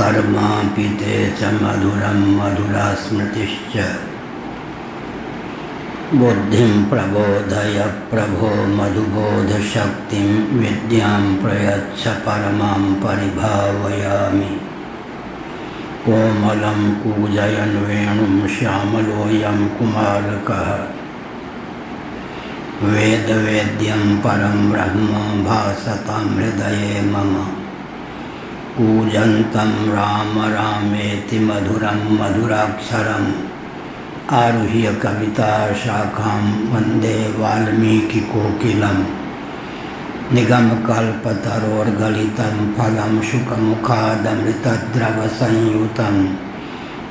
कर्मापि ते च मधुरं मधुरा स्मृतिश्च बुद्धिं प्रबोधय प्रभो मधुबोधशक्तिं विद्यां प्रयच्छ परमां परिभावयामि। कोमलं कूजयन् वेणुं श्यामलोऽयं कुमारकः वेदवेद्यं परं ब्रह्म भासतां हृदये मम। कूजन्तं राम रामेति मधुरं मधुराक्षरम् आरुह्य कविताशाखां वन्दे वाल्मीकिकोकिलं। निगमकल्पतरोर्गलितं फलं शुकमुखादमृतद्रवसंयुतं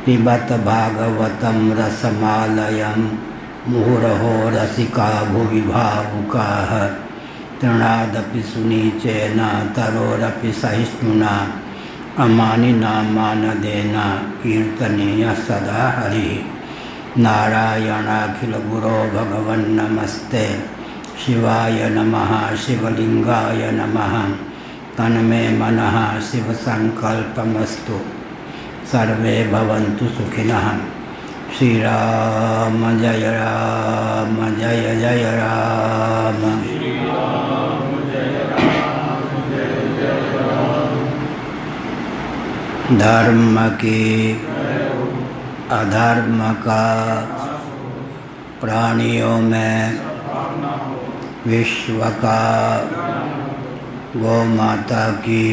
पिबत भागवतं रसमालयं मुहुरहो रसिका भुवि भावुकाः। तृणादपि सुनीचेन तरोरपि सहिष्णुना अमानिना मानदेन कीर्तनीयः सदा हरिः। नारायणाखिलगुरो भगवन्नमस्ते शिवाय नमः शिवलिंगाय नमः। तन्मे मनः शिवसंकल्पमस्तु सर्वे भवन्तु सुखिनः। श्रीराम जय जय राम। धर्म की अधर्म का प्राणियों में विश्व का गौ माता की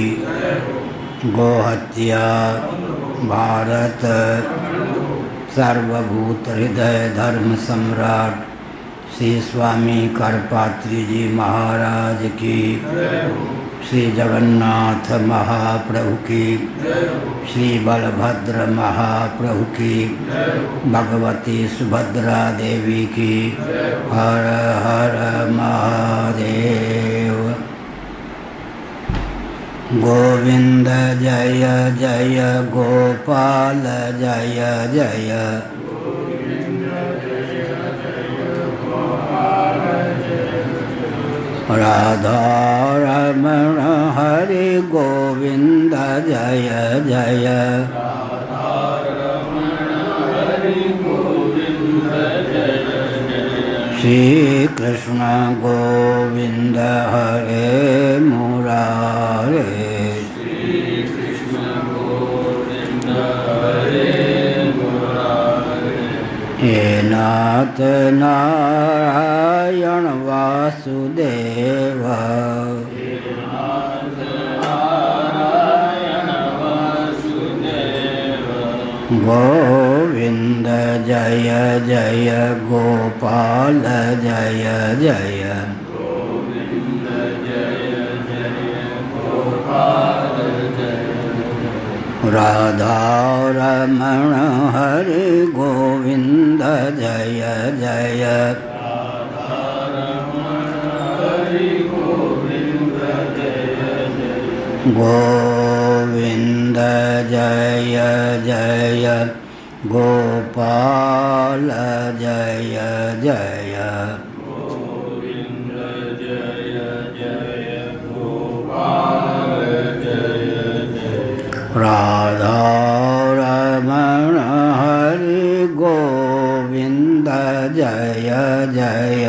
गोहत्या भारत सर्वभूत हृदय धर्म सम्राट श्री स्वामी करपात्री जी महाराज की, श्री जगन्नाथ महाप्रभु की, श्री बलभद्र महाप्रभु की, भगवती सुभद्रा देवी की। हर हर महादेव। गोविंद जय जय गोपाल जय जय। राधा रमण हरि गोविंद जय जय। श्री कृष्ण गोविंद हरे मुरारे। हे नाथ नारायण वासुदेव। गोविंद जय जय गोपाल जय जय। गोविंद जय जय गोपाल जय। राधा रमण हरि गोविंद जय जय। राधा रमण हरि गोविंद जय जय। गोविंद जय जय गोपाल जय जय। गोविंद जय जय गोपाल जय जय। राधा रमण हरि गोविंद जय जय।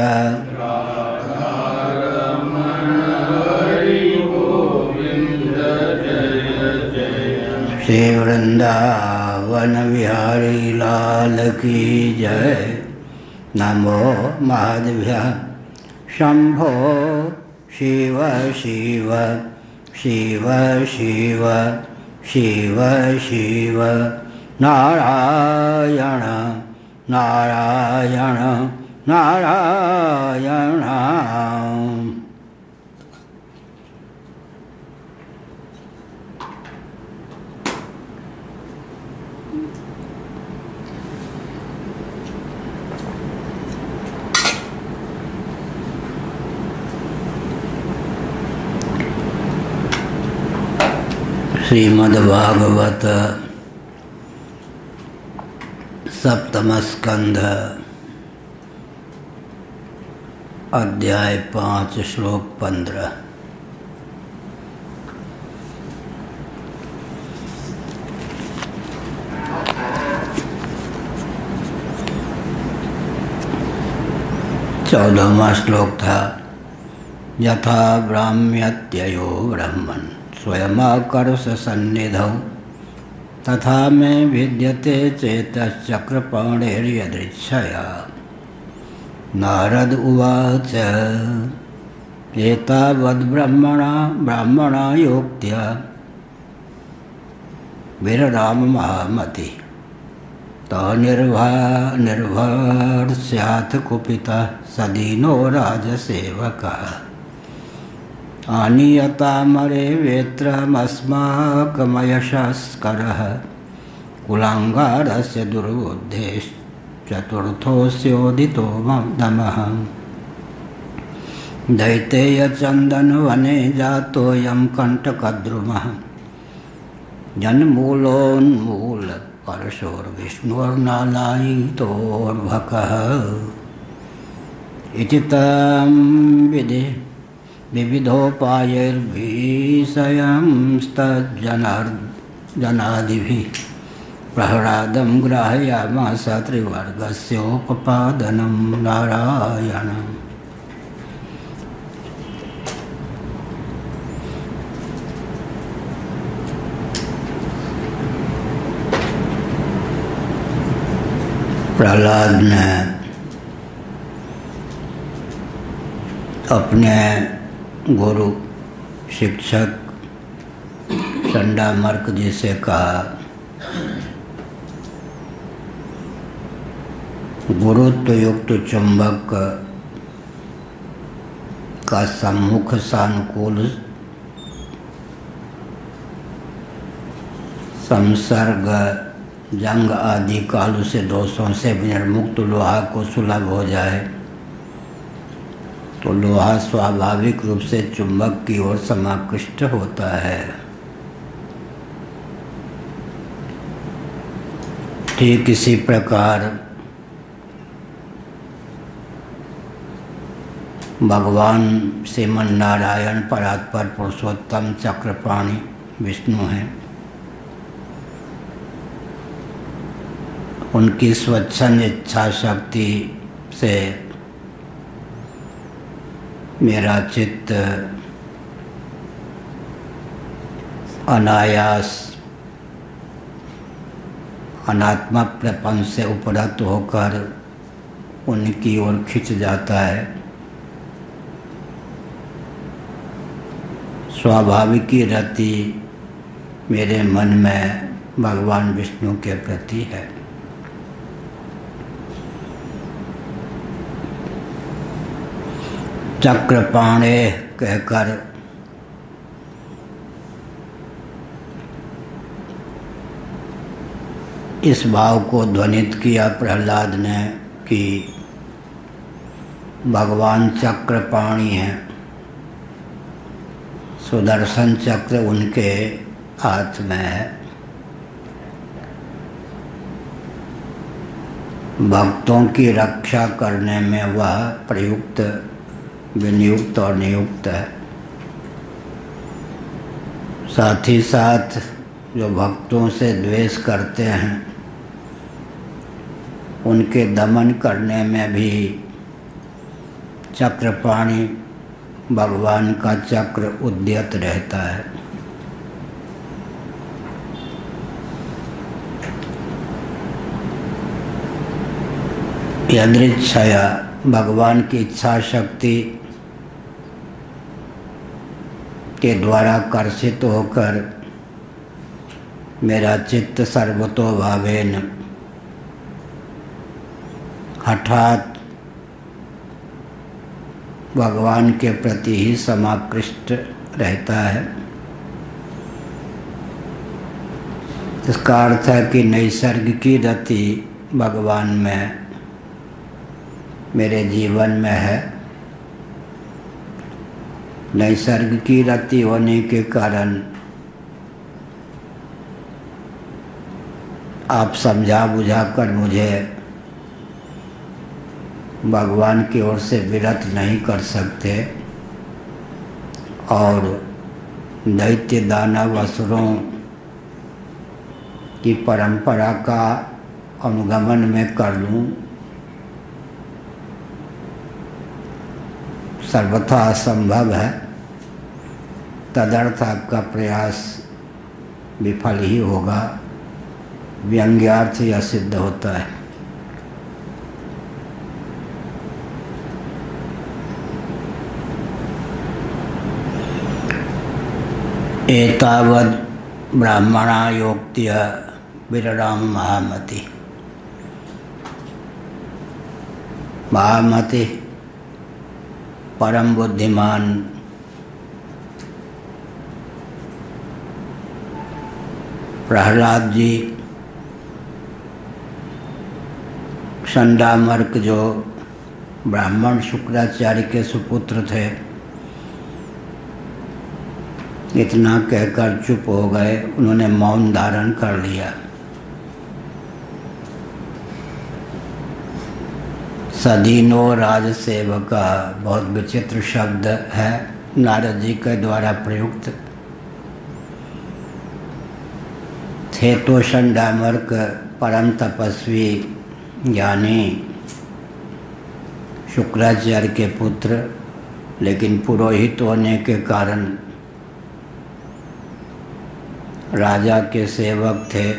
राधा रमण हरि गोविंद जय जय। श्री वृंदावन बिहारी लाल की जय। नमो महादेव्याः। शंभो शिव शिव शिव शिव शिव शिव। नारायण नारायण नारायण। श्रीमद्भागवत सप्तम स्कंध अध्याय 5 श्लोक 15। 14वां श्लोक था। यथा ब्राह्म्यत्ययो ब्रह्मन् स्वयमाकर्ष सन्निधौ तथा मे भिद्यते चेतश्चक्रपाणिर्यदृच्छया। नारद उवाच एतावद्ब्रह्मणा योक्त्या विरराममहामतिः निर्भर्स्यात् कुपितः सदीनो राजसेवकः। आनीयतामरे वेत्रमस्माकमयशस्करः कुलाङ्गारस्य दुर्बुद्धेश्चतुर्थोऽस्योदितो नमः। दैतेयचन्दनवने जातोऽयं कण्टकद्रुमः जन्मूलोन्मूलपरशोर्विष्णोर्नालायितोर्भकः। इति तं विविधोपायैर्भीषयंस्तज्जनादिभिः प्रह्लादं ग्राहयामास त्रिवर्गस्योपपादनं नारायणम्। प्रहलाद ने अपने गुरु शिक्षक चंडामर्क जी से कहा, गुरुत्व युक्त चुंबक का सम्मुख सानुकूल संसर्ग जंग आदि कालों से दोषों से विनिर्मुक्त लोहा को सुलभ हो जाए तो लोहा स्वाभाविक रूप से चुंबक की ओर समाकृष्ट होता है। ठीक इसी प्रकार भगवान श्रीमन नारायण परात्पर पुरुषोत्तम चक्रपाणि विष्णु हैं। उनकी स्वच्छंद इच्छा शक्ति से मेरा चित्त अनायास अनात्मा प्रपंच से उपरत होकर उनकी ओर खिंच जाता है। स्वाभाविक की रति मेरे मन में भगवान विष्णु के प्रति है। चक्रपाणे कहकर इस भाव को ध्वनित किया प्रहलाद ने कि भगवान चक्रपाणि हैं, सुदर्शन चक्र उनके हाथ में है। भक्तों की रक्षा करने में वह प्रयुक्त विनियुक्त और नियुक्त है। साथ ही साथ जो भक्तों से द्वेष करते हैं उनके दमन करने में भी चक्रपाणि भगवान का चक्र उद्यत रहता है। यदृच्छया भगवान की इच्छा शक्ति के द्वारा कर्षित होकर मेरा चित्त सर्वतो भावेन हठात भगवान के प्रति ही समाकृष्ट रहता है। इसका अर्थ है कि नैसर्गिक रति भगवान में मेरे जीवन में है। नैसर्गिक रति होने के कारण आप समझा बुझा कर मुझे भगवान की ओर से विरत नहीं कर सकते और दैत्य दानव असुरों की परंपरा का अनुगमन में कर लूं सर्वथा असंभव है, तदर्थ आपका प्रयास विफल ही होगा, व्यंग्यार्थ यह सिद्ध होता है। एतावद् ब्राह्मणायोक्त्य विरराम महामति। महामति परम बुद्धिमान प्रहलाद जी चंडामर्क जो ब्राह्मण शुक्राचार्य के सुपुत्र थे, इतना कहकर चुप हो गए। उन्होंने मौन धारण कर लिया। सदीनो राजसेवका बहुत विचित्र शब्द है, नारद जी के द्वारा प्रयुक्त। थे तो चंडामर्क परम तपस्वी ज्ञानी शुक्राचार्य के पुत्र, लेकिन पुरोहित होने के कारण राजा के सेवक थे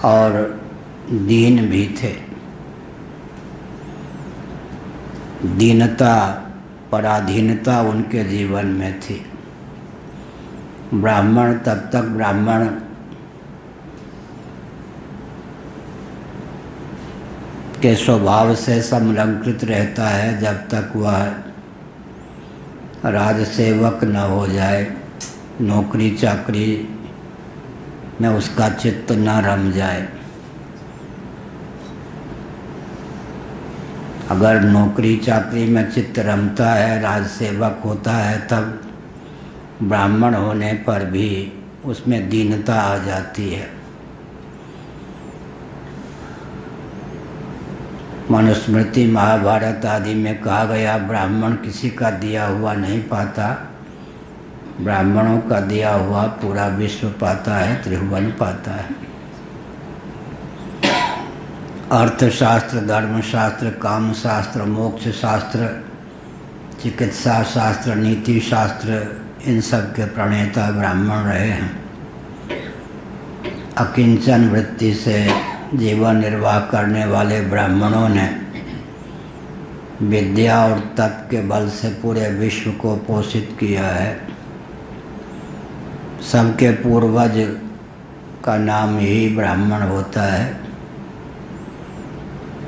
और दीन भी थे। दीनता, पराधीनता उनके जीवन में थी। ब्राह्मण तब तक ब्राह्मण के स्वभाव से संलग्नित रहता है जब तक वह राजसेवक न हो जाए, नौकरी चाकरी में उसका चित्त न रम जाए। अगर नौकरी चाकरी में चित्त रमता है, राजसेवक होता है, तब ब्राह्मण होने पर भी उसमें दीनता आ जाती है। मनुस्मृति, महाभारत आदि में कहा गया, ब्राह्मण किसी का दिया हुआ नहीं पाता, ब्राह्मणों का दिया हुआ पूरा विश्व पाता है, त्रिभुवन पाता है। अर्थशास्त्र, धर्मशास्त्र, कामशास्त्र, मोक्ष शास्त्र, चिकित्सा शास्त्र, नीति शास्त्र, इन सब के प्रणेता ब्राह्मण रहे हैं। अकिंचन वृत्ति से जीवन निर्वाह करने वाले ब्राह्मणों ने विद्या और तप के बल से पूरे विश्व को पोषित किया है। सबके पूर्वज का नाम ही ब्राह्मण होता है।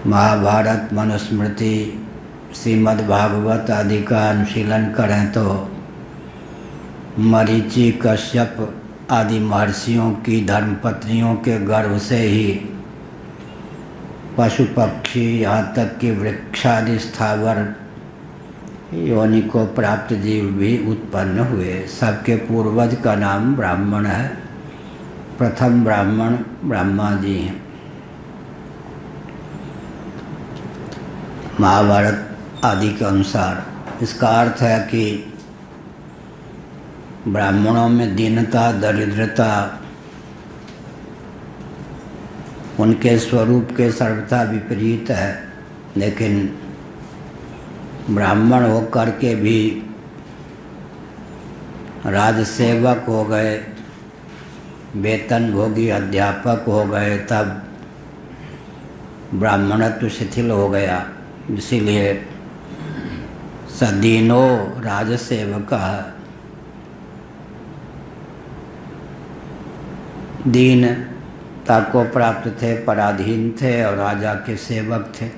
महाभारत, मनुस्मृति, श्रीमद् भागवत आदि का अनुशीलन करें तो मरीचि, कश्यप आदि महर्षियों की धर्मपत्नियों के गर्भ से ही पशु पक्षी, यहाँ तक कि वृक्षादि स्थावर योनि को प्राप्त जीव भी उत्पन्न हुए। सबके पूर्वज का नाम ब्राह्मण है। प्रथम ब्राह्मण ब्रह्मा जी हैं। महाभारत आदि के अनुसार इसका अर्थ है कि ब्राह्मणों में दीनता, दरिद्रता उनके स्वरूप के सर्वथा विपरीत है, लेकिन ब्राह्मण होकर के भी राजसेवक हो गए, वेतन भोगी अध्यापक हो गए, तब ब्राह्मणत्व शिथिल हो गया। इसीलिए सदीनो राजसेवका, दीनता को प्राप्त थे, पराधीन थे और राजा के सेवक थे।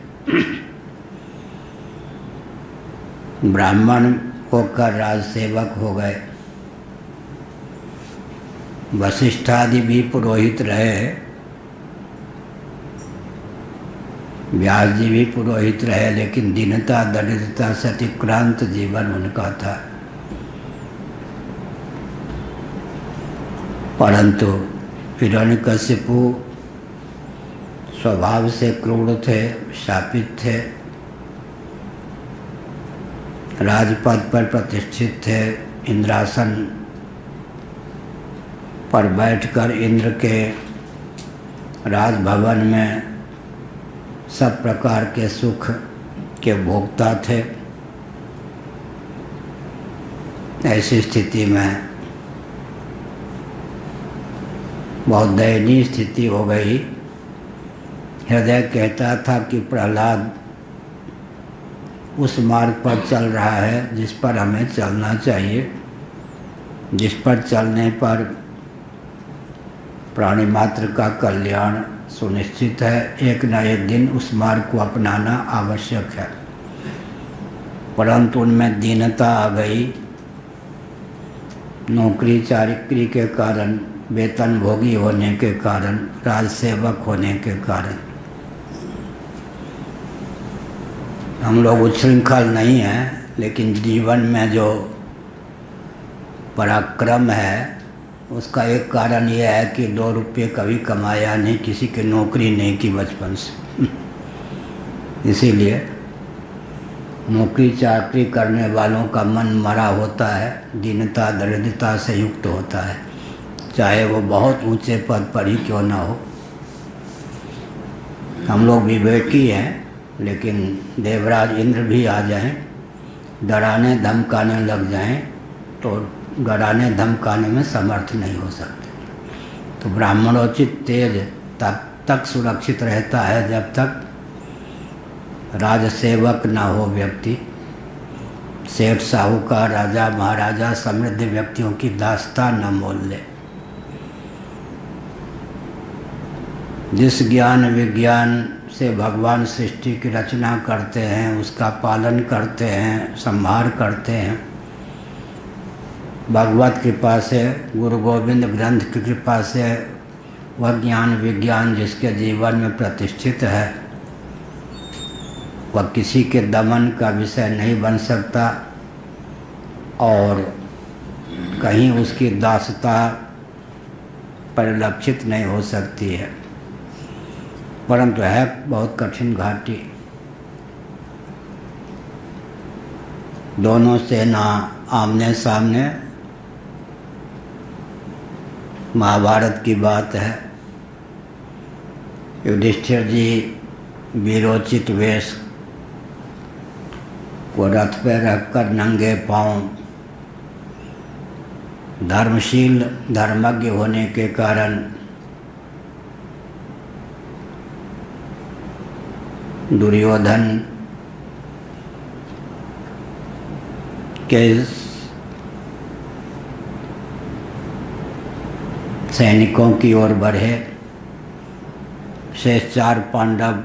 ब्राह्मण होकर राजसेवक हो गए। वशिष्ठ आदि भी पुरोहित रहे, व्यास जी भी पुरोहित रहे, लेकिन दीनता, दरिद्रता से अतिक्रांत जीवन उनका था। परंतु हिरण्यकशिपु स्वभाव से क्रूर थे, शापित थे, राजपद पर प्रतिष्ठित थे। इंद्रासन पर बैठकर इंद्र के राजभवन में सब प्रकार के सुख के भोक्ता थे। ऐसी स्थिति में बहुत दयनीय स्थिति हो गई। हृदय कहता था कि प्रहलाद उस मार्ग पर चल रहा है जिस पर हमें चलना चाहिए, जिस पर चलने पर प्राणी मात्र का कल्याण सुनिश्चित है। एक न एक दिन उस मार्ग को अपनाना आवश्यक है, परंतु उनमें दीनता आ गई। नौकरी चाकरी के कारण, वेतन भोगी होने के कारण, राजसेवक होने के कारण हम लोग उच्छृंखल नहीं हैं, लेकिन जीवन में जो पराक्रम है उसका एक कारण यह है कि 2 रुपये कभी कमाया नहीं, किसी की नौकरी नहीं की बचपन से। इसीलिए नौकरी चाकरी करने वालों का मन मरा होता है, दीनता दरिद्रता से युक्त होता है, चाहे वो बहुत ऊंचे पद पर ही क्यों ना हो। हम लोग विवेकी हैं, लेकिन देवराज इंद्र भी आ जाएं, डराने धमकाने लग जाएं, तो डराने धमकाने में समर्थ नहीं हो सकते। तो ब्राह्मणोचित तेज तब तक सुरक्षित रहता है जब तक राजसेवक ना हो व्यक्ति। सेठ साहूकार, राजा महाराजा, समृद्ध व्यक्तियों की दास्तां न मोल ले। जिस ज्ञान विज्ञान से भगवान सृष्टि की रचना करते हैं, उसका पालन करते हैं, संहार करते हैं, भगवत कृपा से, गुरु गोविंद ग्रंथ की कृपा से वह ज्ञान विज्ञान जिसके जीवन में प्रतिष्ठित है, वह किसी के दमन का विषय नहीं बन सकता और कहीं उसकी दासता परिलक्षित नहीं हो सकती है, परंतु है बहुत कठिन घाटी। दोनों सेना आमने सामने। महाभारत की बात है। युधिष्ठिर जी वीरोचित वेश को रथ पर रखकर नंगे पांव, धर्मशील धर्मज्ञ होने के कारण दुर्योधन के सैनिकों की ओर बढ़े। शेष 4 पांडव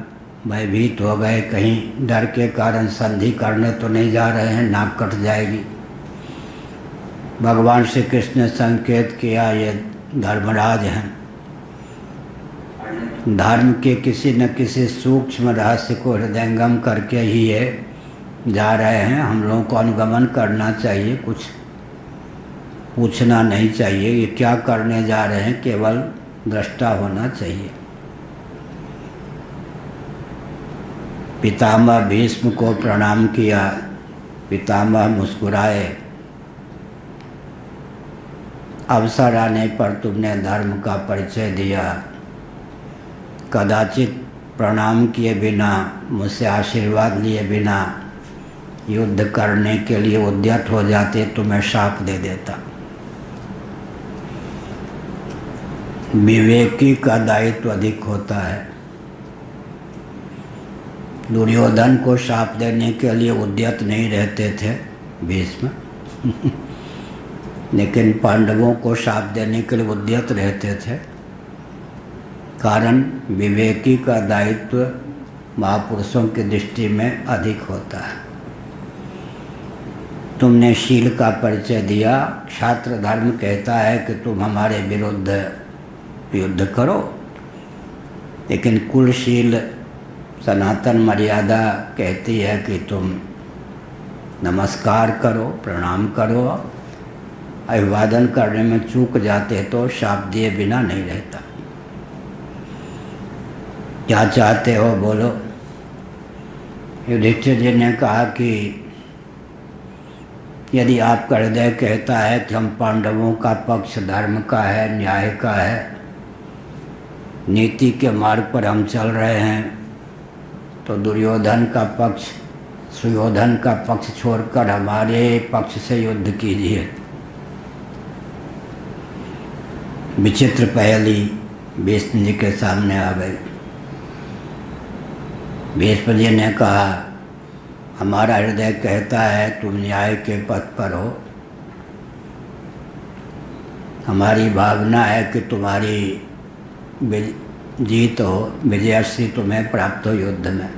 भयभीत हो गए, कहीं डर के कारण संधि करने तो नहीं जा रहे हैं, नाक कट जाएगी। भगवान श्री कृष्ण ने संकेत किया, ये धर्मराज हैं, धर्म के किसी न किसी सूक्ष्म रहस्य को हृदयंगम करके ही ये जा रहे हैं। हम लोगों को अनुगमन करना चाहिए, कुछ पूछना नहीं चाहिए, ये क्या करने जा रहे हैं, केवल दृष्टा होना चाहिए। पितामह भीष्म को प्रणाम किया। पितामह मुस्कुराए, अवसर आने पर तुमने धर्म का परिचय दिया, कदाचित प्रणाम किए बिना, मुझसे आशीर्वाद लिए बिना युद्ध करने के लिए उद्यत हो जाते तो मैं शाप दे देता। विवेकी का दायित्व अधिक होता है। दुर्योधन को शाप देने के लिए उद्यत नहीं रहते थे भीष्म, लेकिन पांडवों को शाप देने के लिए उद्यत रहते थे। कारण विवेकी का दायित्व महापुरुषों की दृष्टि में अधिक होता है। तुमने शील का परिचय दिया। क्षात्र धर्म कहता है कि तुम हमारे विरुद्ध युद्ध करो, लेकिन कुलशील सनातन मर्यादा कहती है कि तुम नमस्कार करो, प्रणाम करो। अभिवादन करने में चूक जाते तो शाप दिए बिना नहीं रहता। क्या चाहते हो बोलो। युधिष्ठिर जी ने कहा कि यदि आपका हृदय कहता है कि हम पांडवों का पक्ष धर्म का है, न्याय का है, नीति के मार्ग पर हम चल रहे हैं, तो दुर्योधन का पक्ष सुयोधन का पक्ष छोड़कर हमारे पक्ष से युद्ध कीजिए। विचित्र पहेली भीष्म जी के सामने आ गई। भीष्म जी ने कहा, हमारा हृदय कहता है तुम न्याय के पथ पर हो, हमारी भावना है कि तुम्हारी जीत हो, विजयश्री तुम्हें प्राप्त हो युद्ध में।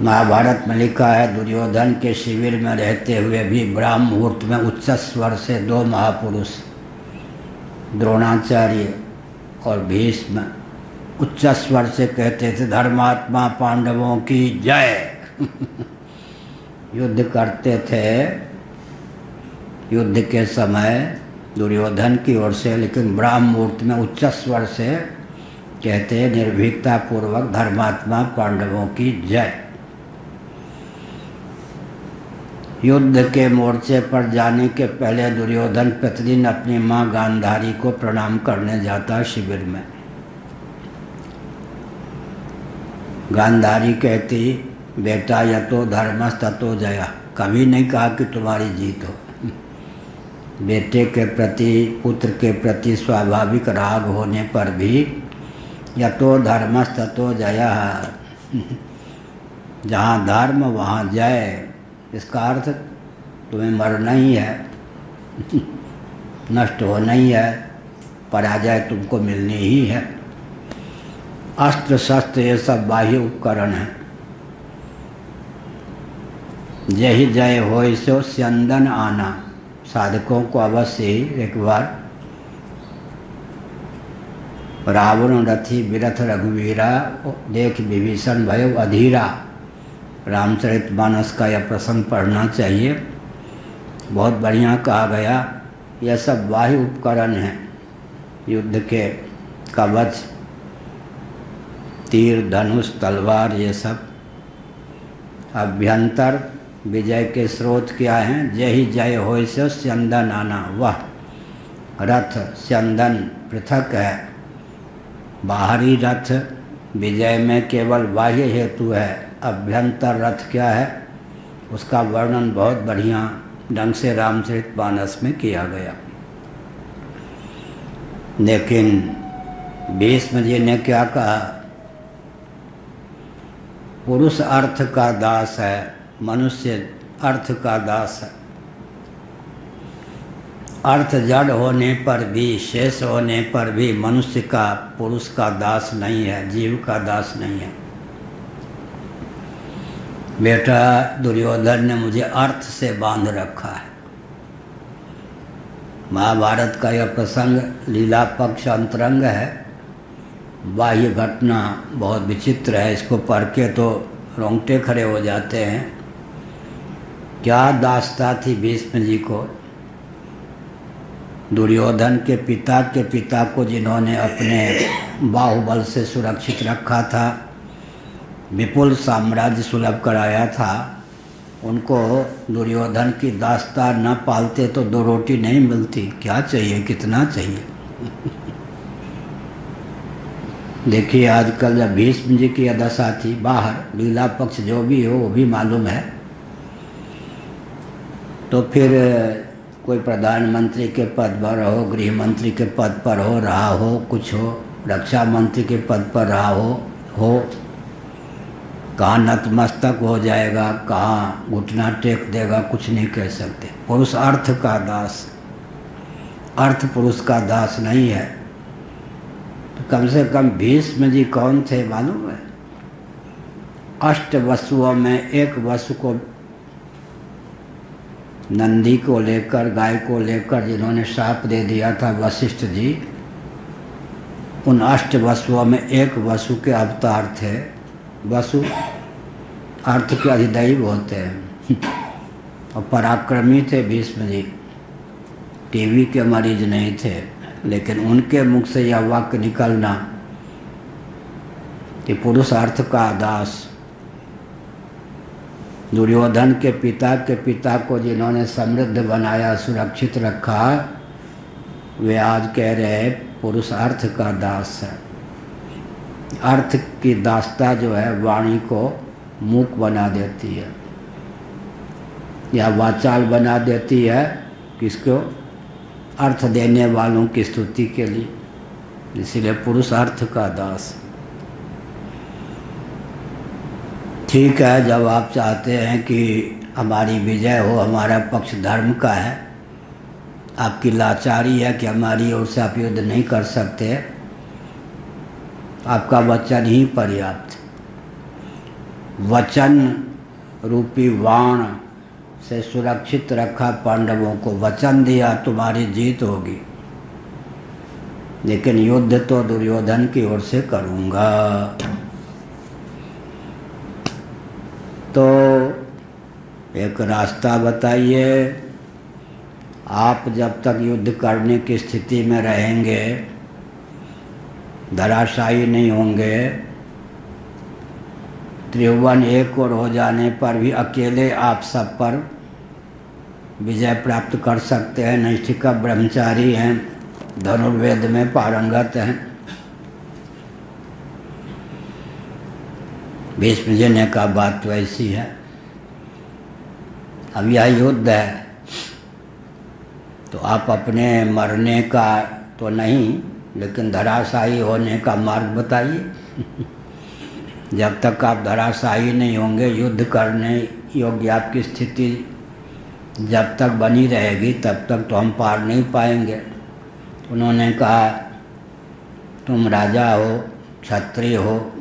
महाभारत में लिखा है, दुर्योधन के शिविर में रहते हुए भी ब्राह्म मुहूर्त में उच्च स्वर से दो महापुरुष द्रोणाचार्य और भीष्म उच्च स्वर से कहते थे, धर्मात्मा पांडवों की जय। युद्ध करते थे युद्ध के समय दुर्योधन की ओर से, लेकिन ब्राह्म मुहूर्त में उच्च स्वर से कहते निर्भीकता पूर्वक, धर्मात्मा पांडवों की जय। युद्ध के मोर्चे पर जाने के पहले दुर्योधन प्रतिदिन अपनी माँ गांधारी को प्रणाम करने जाता शिविर में। गांधारी कहती, बेटा यतो धर्मस् ततो जया। कभी नहीं कहा कि तुम्हारी जीत हो। बेटे के प्रति, पुत्र के प्रति स्वाभाविक राग होने पर भी यतो धर्मस् ततो जया, जहाँ धर्म वहाँ जय। इसका अर्थ तुम्हें मरना ही है, नष्ट होना ही है, पराजय तुमको मिलनी ही है। अस्त्र शस्त्र ये सब बाह्य उपकरण है। यही जय हो सो स्यंदन आना। साधकों को अवश्य ही एक बार रावण रथी विरथ रघुवीरा देख विभीषण भयो अधीरा, रामचरितमानस का यह प्रसंग पढ़ना चाहिए। बहुत बढ़िया कहा गया। यह सब बाह्य उपकरण हैं युद्ध के, कवच, तीर, धनुष, तलवार, ये सब। अभ्यंतर विजय के स्रोत क्या हैं? जय जय होय से स्यंदन आना। वह रथ, स्यंदन पृथक है। बाहरी रथ विजय में केवल बाह्य हेतु है। अभ्यंतर रथ क्या है, उसका वर्णन बहुत बढ़िया ढंग से रामचरितमानस में किया गया। लेकिन भीष्म जी ने क्या कहा? पुरुष अर्थ का दास है, मनुष्य अर्थ का दास है। अर्थ जड़ होने पर भी, शेष होने पर भी मनुष्य का, पुरुष का दास नहीं है, जीव का दास नहीं है। बेटा दुर्योधन ने मुझे अर्थ से बांध रखा है। महाभारत का यह प्रसंग लीला पक्ष अंतरंग है। बाह्य घटना बहुत विचित्र है, इसको पढ़ के तो रोंगटे खड़े हो जाते हैं। क्या दास्ता थी भीष्म जी को? दुर्योधन के पिता को जिन्होंने अपने बाहुबल से सुरक्षित रखा था, विपुल साम्राज्य सुलभ कराया था, उनको दुर्योधन की दास्ता न पालते तो दो रोटी नहीं मिलती। क्या चाहिए, कितना चाहिए? देखिए आजकल जब भीष्म जी की दशा थी, बाहर लीला पक्ष जो भी हो वो भी मालूम है, तो फिर कोई प्रधानमंत्री के पद पर हो, गृह मंत्री के पद पर हो रहा हो, कुछ हो, रक्षा मंत्री के पद पर रहा हो, कहाँ नतमस्तक हो जाएगा, कहाँ घुटना टेक देगा, कुछ नहीं कह सकते। पुरुष अर्थ का दास, अर्थ पुरुष का दास नहीं है। तो कम से कम भीष्म जी कौन थे मालूम है? अष्ट वसुओं में एक वसु को, नंदी को लेकर, गाय को लेकर जिन्होंने शाप दे दिया था वशिष्ठ जी, उन अष्ट वसुओं में एक वसु के अवतार थे। वसु अर्थ के अधिदैव होते हैं और पराक्रमी थे भीष्म जी। टीवी के मरीज नहीं थे, लेकिन उनके मुख से यह वाक्य निकलना कि पुरुष अर्थ का दास। दुर्योधन के पिता को जिन्होंने समृद्ध बनाया, सुरक्षित रखा, वे आज कह रहे पुरुष अर्थ का दास है। अर्थ की दासता जो है वाणी को मूक बना देती है या वाचाल बना देती है, किसको? अर्थ देने वालों की स्तुति के लिए। इसीलिए पुरुष अर्थ का दास। ठीक है, जब आप चाहते हैं कि हमारी विजय हो, हमारा पक्ष धर्म का है, आपकी लाचारी है कि हमारी ओर से आप युद्ध नहीं कर सकते, आपका वचन ही पर्याप्त। वचन रूपी बाण से सुरक्षित रखा पांडवों को, वचन दिया तुम्हारी जीत होगी, लेकिन युद्ध तो दुर्योधन की ओर से करूँगा। तो एक रास्ता बताइए। आप जब तक युद्ध करने की स्थिति में रहेंगे, धराशायी नहीं होंगे, त्रिभुवन एक ओर हो जाने पर भी अकेले आप सब पर विजय प्राप्त कर सकते हैं। नैष्ठिक ब्रह्मचारी हैं, धनुर्वेद में पारंगत हैं। भीष्म जी ने कहा बात तो ऐसी है, अब यह युद्ध है, तो आप अपने मरने का तो नहीं, लेकिन धराशायी होने का मार्ग बताइए। जब तक आप धराशायी नहीं होंगे, युद्ध करने योग्य आपकी स्थिति जब तक बनी रहेगी, तब तक तो हम पार नहीं पाएंगे। उन्होंने कहा तुम राजा हो, क्षत्रिय हो,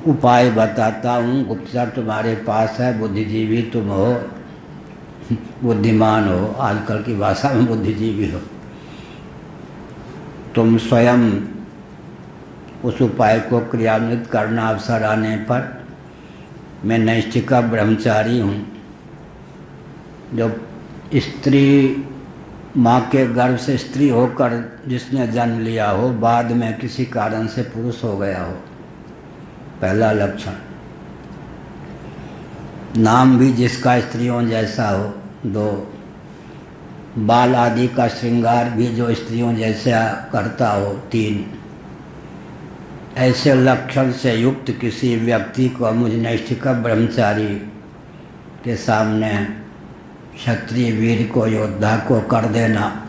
उपाय बताता हूँ, गुप्तचर तुम्हारे पास है, बुद्धिजीवी तुम हो, बुद्धिमान हो, आजकल की भाषा में बुद्धिजीवी हो, तुम स्वयं उस उपाय को क्रियान्वित करना अवसर आने पर। मैं नैष्ठिक ब्रह्मचारी हूँ, जो स्त्री माँ के गर्भ से स्त्री होकर जिसने जन्म लिया हो, बाद में किसी कारण से पुरुष हो गया हो, पहला लक्षण। नाम भी जिसका स्त्रियों जैसा हो, 2, बाल आदि का श्रृंगार भी जो स्त्रियों जैसा करता हो, 3, ऐसे लक्षण से युक्त किसी व्यक्ति को मुझ नैष्ठिक ब्रह्मचारी के सामने क्षत्रिय वीर को, योद्धा को कर देना,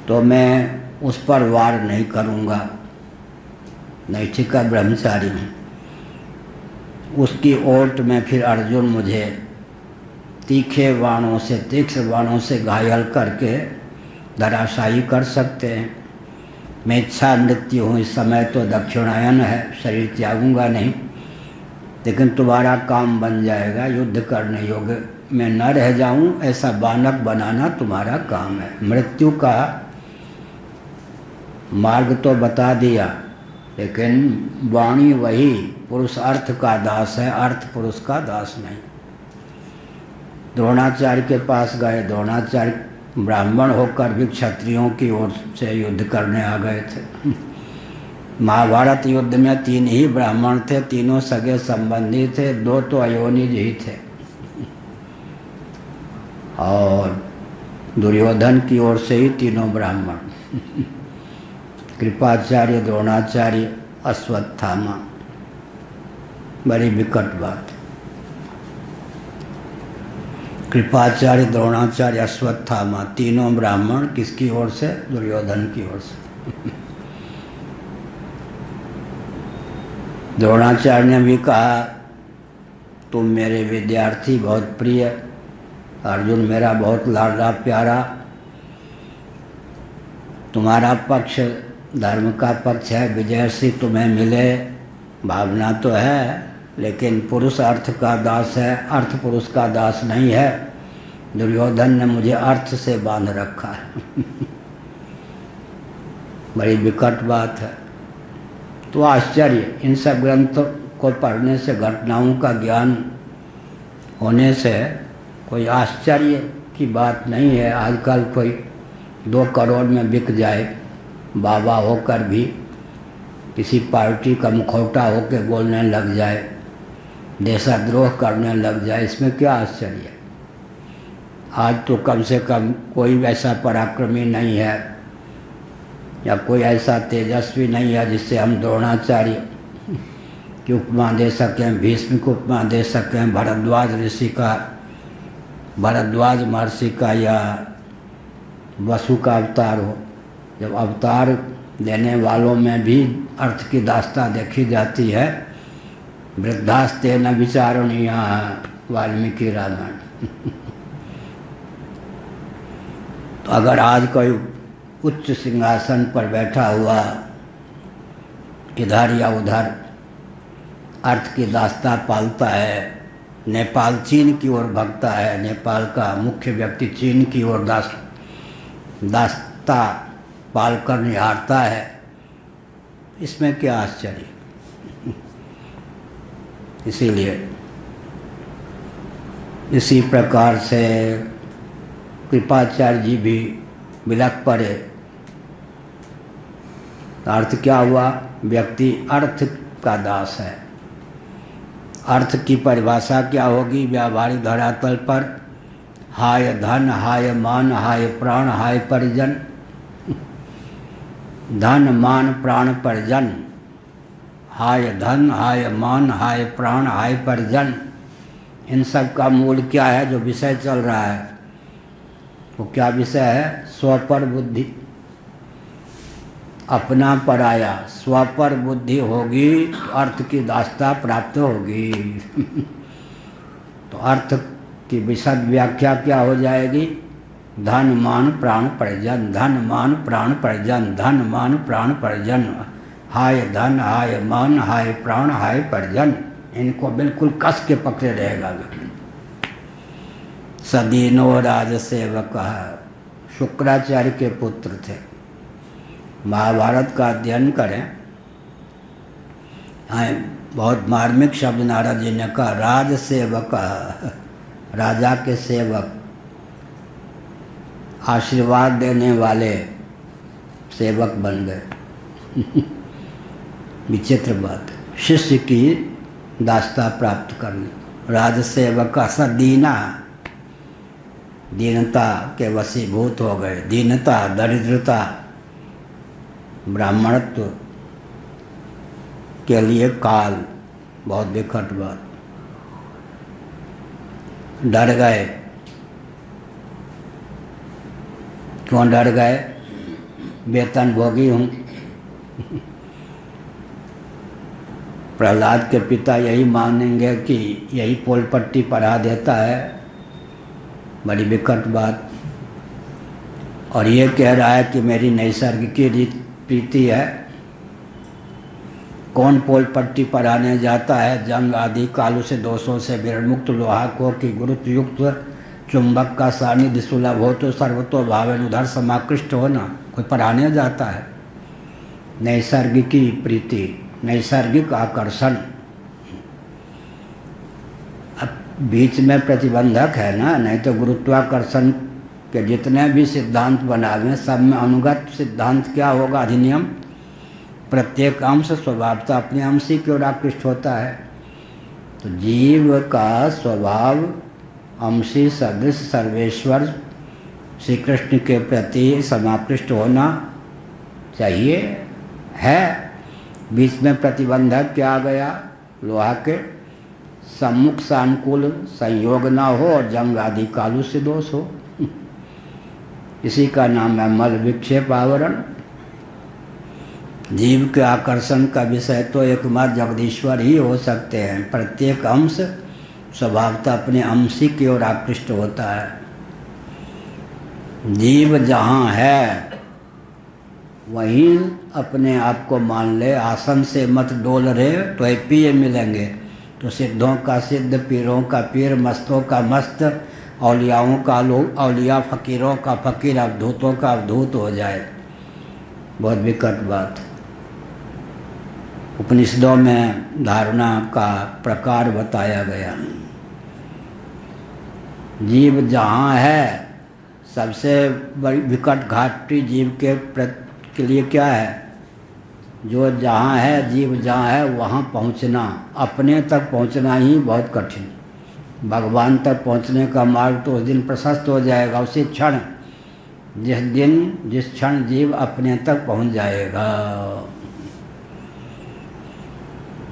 तो मैं उस पर वार नहीं करूँगा। नैष्ठिक ब्रह्मचारी हूँ। उसकी ओट में फिर अर्जुन मुझे तीखे बाणों से, तीक्ष्ण बाणों से घायल करके धराशायी कर सकते हैं। मैं इच्छा मृत्यु हूँ, इस समय तो दक्षिणायन है, शरीर त्यागूंगा नहीं, लेकिन तुम्हारा काम बन जाएगा, युद्ध करने योग्य मैं न रह जाऊँ ऐसा बानक बनाना तुम्हारा काम है। मृत्यु का मार्ग तो बता दिया, लेकिन वाणी वही, पुरुष अर्थ का दास है, अर्थ पुरुष का दास नहीं। द्रोणाचार्य के पास गए, द्रोणाचार्य ब्राह्मण होकर भी क्षत्रियों की ओर से युद्ध करने आ गए थे। महाभारत युद्ध में 3 ही ब्राह्मण थे, तीनों सगे संबंधी थे, 2 तो अयोनिज ही थे। और दुर्योधन की ओर से ही तीनों ब्राह्मण, कृपाचार्य, द्रोणाचार्य, अश्वत्थामा। बड़ी विकट बात। कृपाचार्य, द्रोणाचार्य, अश्वत्थामा, तीनों ब्राह्मण किसकी ओर से? दुर्योधन की ओर से। द्रोणाचार्य ने भी कहा तुम मेरे विद्यार्थी, बहुत प्रिय, अर्जुन मेरा बहुत लाडला प्यारा, तुम्हारा पक्ष धर्म का पक्ष है, विजय से तुम्हें मिले भावना तो है, लेकिन पुरुष अर्थ का दास है, अर्थ पुरुष का दास नहीं है। दुर्योधन ने मुझे अर्थ से बांध रखा है। बड़ी विकट बात है। तो आश्चर्य, इन सब ग्रंथों को पढ़ने से, घटनाओं का ज्ञान होने से कोई आश्चर्य की बात नहीं है। आजकल कोई 2 करोड़ में बिक जाए, बाबा होकर भी किसी पार्टी का मुखौटा होकर बोलने लग जाए, देशद्रोह करने लग जाए, इसमें क्या आश्चर्य है? आज तो कम से कम कोई वैसा पराक्रमी नहीं है या कोई ऐसा तेजस्वी नहीं है जिससे हम द्रोणाचार्य की उपमा दे सकें, भीष्म की उपमा दे सकें, भरद्वाज ऋषि का, भरद्वाज महर्षि का या वसु का अवतार हो। जब अवतार देने वालों में भी अर्थ की दास्ता देखी जाती है, वृद्धास्ते न विचारणीय वाल्मीकि रामायण। तो अगर आज कोई उच्च सिंहासन पर बैठा हुआ इधर या उधर अर्थ की दास्ता पालता है, नेपाल चीन की ओर भगता है, नेपाल का मुख्य व्यक्ति चीन की ओर दास्ता पाल कर निहारता है, इसमें क्या आश्चर्य। इसीलिए इसी प्रकार से कृपाचार्य जी भी बिलख पड़े। अर्थ क्या हुआ? व्यक्ति अर्थ का दास है। अर्थ की परिभाषा क्या होगी व्यावहारिक धरातल पर? हाय धन, हाय मान, हाय प्राण, हाय परिजन। धन मान प्राण परिजन, हाय धन, हाय मान, हाय प्राण, हाय परिजन, इन सब का मूल क्या है? जो विषय चल रहा है वो क्या विषय है? स्वपर बुद्धि। अपना पराया, स्वपर बुद्धि होगी तो अर्थ की दास्ता प्राप्त होगी। तो अर्थ की विशद व्याख्या क्या हो जाएगी? धन मान प्राण परिजन, धन मान प्राण परिजन, धन मान प्राण परिजन, हाय धन, हाय मान, हाय प्राण, हाय परिजन। इनको बिल्कुल कस के पकड़े रहेगा। सदीनो राजसेवक, शुक्राचार्य के पुत्र थे। महाभारत का अध्ययन करें, बहुत मार्मिक शब्द नारद जी ने कहा। राजसेवक, राजा के सेवक, आशीर्वाद देने वाले सेवक बन गए। विचित्र बात। शिष्य की दास्ता प्राप्त करनी। राजसेवक सदीना, दीनता के वशीभूत हो गए। दीनता, दरिद्रता, ब्राह्मणत्व के लिए काल, बहुत विकट बात। डर गए। क्यों डर गए? वेतन भोगी हूँ। प्रहलाद के पिता यही मानेंगे कि यही पोल पट्टी पढ़ा देता है, बड़ी विकट बात। और ये कह रहा है कि मेरी नैसर्गिक प्रीति है। कौन पोल पट्टी पढ़ाने जाता है? जंग आदि कालों से दोषों से विमुक्त लोहा को कि गुरुत्व युक्त चुंबक का सानिध्य सुलभ हो तो सर्वतो भावेन उधर समाकृष्ट होना, कोई पढ़ाने जाता है? नैसर्गिकी प्रीति, नैसर्गिक आकर्षण। अब बीच में प्रतिबंधक है ना, नहीं तो गुरुत्वाकर्षण के जितने भी सिद्धांत बनाए सब में अनुगत सिद्धांत क्या होगा? अधिनियम। प्रत्येक अंश स्वभावतः अपने अंश ही की ओर आकृष्ट होता है। तो जीव का स्वभाव अंशी सदृश सर्वेश्वर श्री कृष्ण के प्रति समाकृष्ट होना चाहिए है। बीच में प्रतिबंधक क्या आ गया? लोहा के सम्मुख सानुकूल संयोग ना हो और जंग आदि कालू से दोष हो। इसी का नाम है मल विक्षेप आवरण। जीव के आकर्षण का विषय तो एकमात्र जगदीश्वर ही हो सकते हैं। प्रत्येक अंश स्वभावतः अपने अंशी की ओर आकृष्ट होता है। जीव जहाँ है वहीं अपने आप को मान ले। आसन से मत डोल रहे तो ये पिए मिलेंगे। तो सिद्धों का सिद्ध, पीरों का पीर, मस्तों का मस्त, औलियाओं का औलिया, फकीरों का फकीर, अवधूतों का अवधूत हो जाए। बहुत विकट बात। उपनिषदों में धारणा का प्रकार बताया गया। जीव जहाँ है, सबसे बड़ी विकट घाटी जीव के लिए क्या है? जो जहाँ है, जीव जहाँ है वहाँ पहुँचना, अपने तक पहुँचना ही बहुत कठिन। भगवान तक पहुँचने का मार्ग तो उस दिन प्रशस्त हो जाएगा, उसी क्षण जिस दिन जिस क्षण जीव अपने तक पहुंच जाएगा।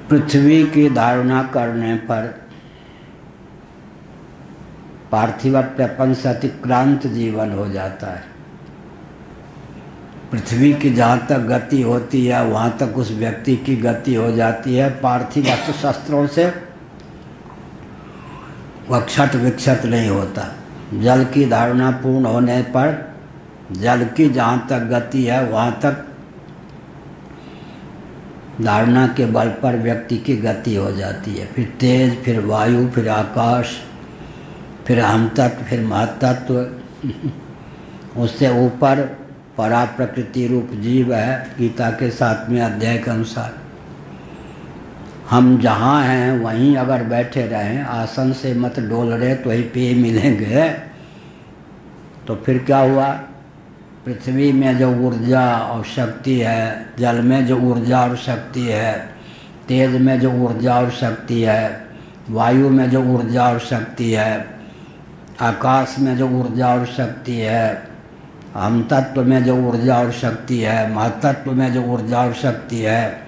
पृथ्वी की धारणा करने पर पार्थिव प्रपंच से अतिक्रांत जीवन हो जाता है। पृथ्वी की जहाँ तक गति होती है वहाँ तक उस व्यक्ति की गति हो जाती है। पार्थिव अस्त्र शस्त्रों से वह क्षत विक्षत नहीं होता। जल की धारणा पूर्ण होने पर जल की जहाँ तक गति है वहाँ तक धारणा के बल पर व्यक्ति की गति हो जाती है। फिर तेज, फिर वायु, फिर आकाश, फिर अहम तत्व, फिर महत्तत्व, उससे ऊपर परा प्रकृति रूप जीव है। गीता के 7वें अध्याय के अनुसार हम जहाँ हैं वहीं अगर बैठे रहें, आसन से मत डोल रहे तो वहीं पे मिलेंगे। तो फिर क्या हुआ? पृथ्वी में जो ऊर्जा और शक्ति है, जल में जो ऊर्जा और शक्ति है, तेज में जो ऊर्जा और शक्ति है, वायु में जो ऊर्जा और शक्ति है, आकाश में जो ऊर्जा और शक्ति है, हम तत्व में जो ऊर्जा और शक्ति है, महतत्व में जो ऊर्जा और शक्ति है,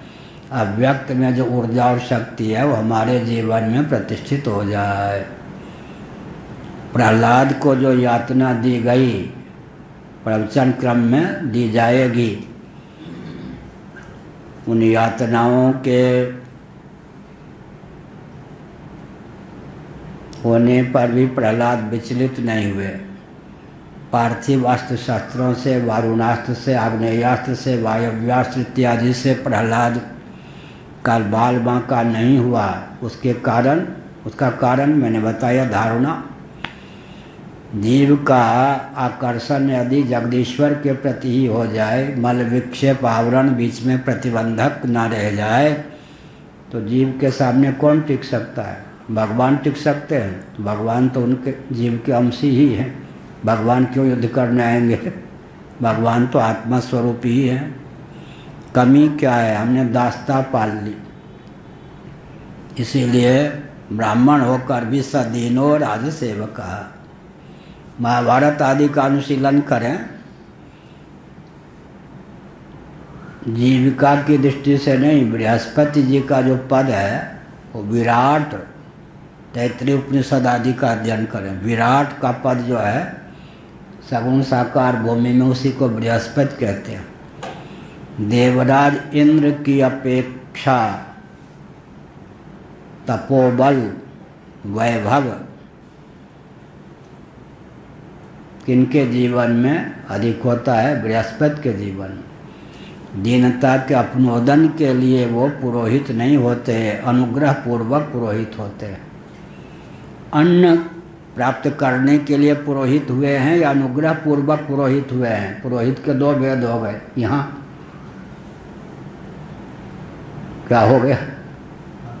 अव्यक्त में जो ऊर्जा और शक्ति है, वो हमारे जीवन में प्रतिष्ठित हो जाए। प्रहलाद को जो यातना दी गई प्रवचन क्रम में दी जाएगी, उन यातनाओं के होने पर भी प्रहलाद विचलित नहीं हुए। पार्थिव अस्त्र शस्त्रों से, वारुणास्त्र से, आग्नेयास्त्र से, वायव्यास्त्र इत्यादि से प्रहलाद का बाल बांका नहीं हुआ। उसका कारण मैंने बताया, धारणा। जीव का आकर्षण यदि जगदीश्वर के प्रति ही हो जाए, मल विक्षेप आवरण बीच में प्रतिबंधक न रह जाए, तो जीव के सामने कौन टिक सकता है? भगवान टिक सकते हैं? भगवान तो उनके जीव के अंश ही हैं। भगवान क्यों युद्ध करने आएंगे? भगवान तो आत्मा स्वरूप ही है। कमी क्या है? हमने दास्ता पाल ली। इसीलिए ब्राह्मण होकर भी सदीनो राज सेवक कहा। महाभारत आदि का अनुशीलन करें, जीविका की दृष्टि से नहीं, बृहस्पति जी का जो पद है वो विराट, तैत्तिरीय उपनिषद आदि का अध्ययन करें। विराट का पद जो है सगुण साकार भूमि में, उसी को बृहस्पति कहते हैं। देवराज इंद्र की अपेक्षा तपोबल, वैभव किनके जीवन में अधिक होता है? बृहस्पति के जीवन में। दीनता के अपनोदन के लिए वो पुरोहित नहीं होते, अनुग्रह पूर्वक पुरोहित होते हैं। अन्न प्राप्त करने के लिए पुरोहित हुए हैं या अनुग्रह पूर्वक पुरोहित हुए हैं? पुरोहित के दो भेद हो गए। यहाँ क्या हो गया?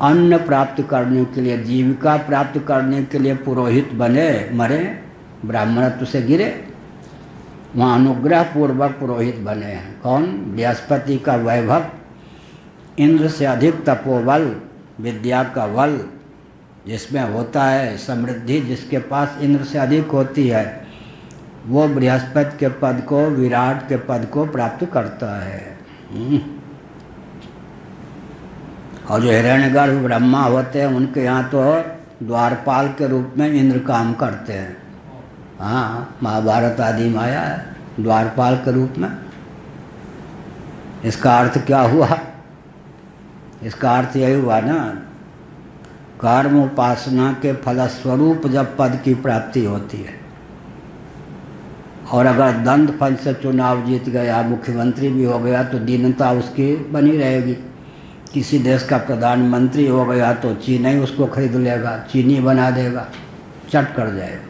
अन्न प्राप्त करने के लिए, जीविका प्राप्त करने के लिए पुरोहित बने, मरे, ब्राह्मणत्व से गिरे, वहाँ अनुग्रह पूर्वक पुरोहित बने हैं। कौन? बृहस्पति का वैभव, इंद्र से अधिक तपोबल, विद्या का बल जिसमें होता है, समृद्धि जिसके पास इंद्र से अधिक होती है, वो बृहस्पति के पद को, विराट के पद को प्राप्त करता है। और जो हिरण्यगर्भ ब्रह्मा होते हैं, उनके यहाँ तो द्वारपाल के रूप में इंद्र काम करते हैं। हाँ, महाभारत आदि में आया है द्वारपाल के रूप में। इसका अर्थ क्या हुआ? इसका अर्थ यही हुआ ना, कर्म उपासना के फलस्वरूप जब पद की प्राप्ति होती है, और अगर दंड फल से चुनाव जीत गया, मुख्यमंत्री भी हो गया, तो दीनता उसकी बनी रहेगी। किसी देश का प्रधानमंत्री हो गया तो चीन ही उसको खरीद लेगा, चीनी बना देगा, चट कर जाएगा।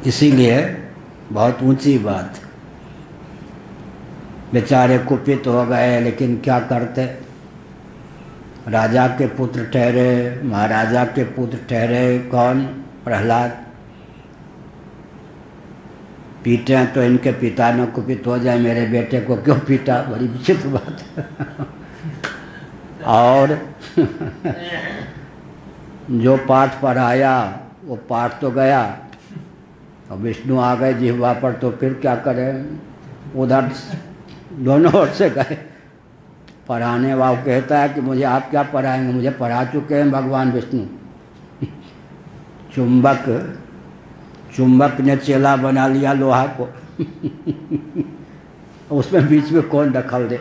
इसीलिए बहुत ऊंची बात। बेचारे कुपित हो गए, लेकिन क्या करते? राजा के पुत्र ठहरे, महाराजा के पुत्र ठहरे। कौन? प्रहलाद। पीटे तो इनके पिता न कुपित हो जाए, मेरे बेटे को क्यों पीटा? बड़ी विचित्र बात है। और जो पाठ पढ़ाया वो पाठ तो गया, और विष्णु आ गए जिह्वा पर तो फिर क्या करें, उधर दोनों ओर से गए। पढ़ाने वाला कहता है कि मुझे आप क्या पढ़ाएंगे, मुझे पढ़ा चुके हैं भगवान विष्णु। चुंबक ने चेला बना लिया लोहा को। उसमें बीच में कौन दखल दे।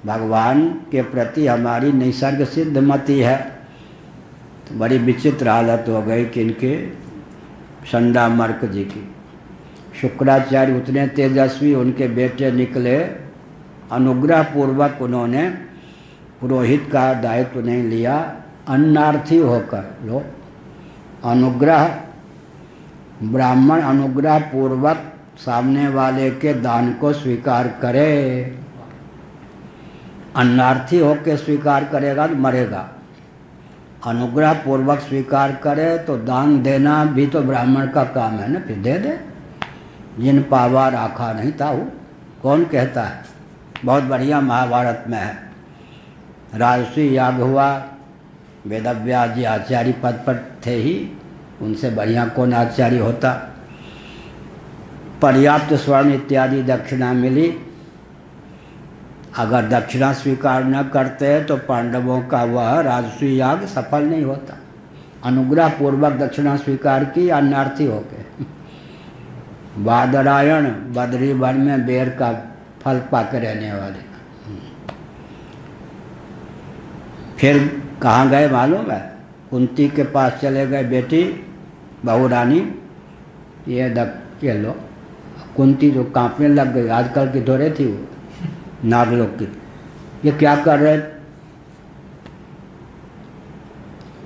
भगवान के प्रति हमारी निसर्ग सिद्ध मति है। तो बड़ी विचित्र हालत हो गई कि इनके संडामर्क जी की। शुक्राचार्य उतने तेजस्वी, उनके बेटे निकले, अनुग्रह पूर्वक उन्होंने पुरोहित का दायित्व नहीं लिया, अन्नार्थी होकर। लो, अनुग्रह, ब्राह्मण अनुग्रह पूर्वक सामने वाले के दान को स्वीकार करे। अन्नार्थी होकर स्वीकार करेगा तो मरेगा, अनुग्रह पूर्वक स्वीकार करे तो दान देना भी तो ब्राह्मण का काम है ना, फिर दे दे। जिन पावा राखा नहीं था वो कौन कहता है। बहुत बढ़िया महाभारत में है। राजसी याग हुआ, वेदव्यास जी आचार्य पद पर थे ही, उनसे बढ़िया कौन आचार्य होता। पर्याप्त स्वर्ण इत्यादि दक्षिणा मिली। अगर दक्षिणा स्वीकार न करते तो पांडवों का वह राजसी याग सफल नहीं होता। अनुग्रह पूर्वक दक्षिणा स्वीकार की अन्नार्थी होके। बादरायण, बद्री वन में बेर का फल पाकर रहने वाले। फिर कहाँ गए मालूम है, कुंती के पास चले गए, बेटी बहू रानी, ये लो। कुंती तो कांपने लग गई, आजकल की थोड़े थी वो, नागलोक की। ये क्या कर रहे,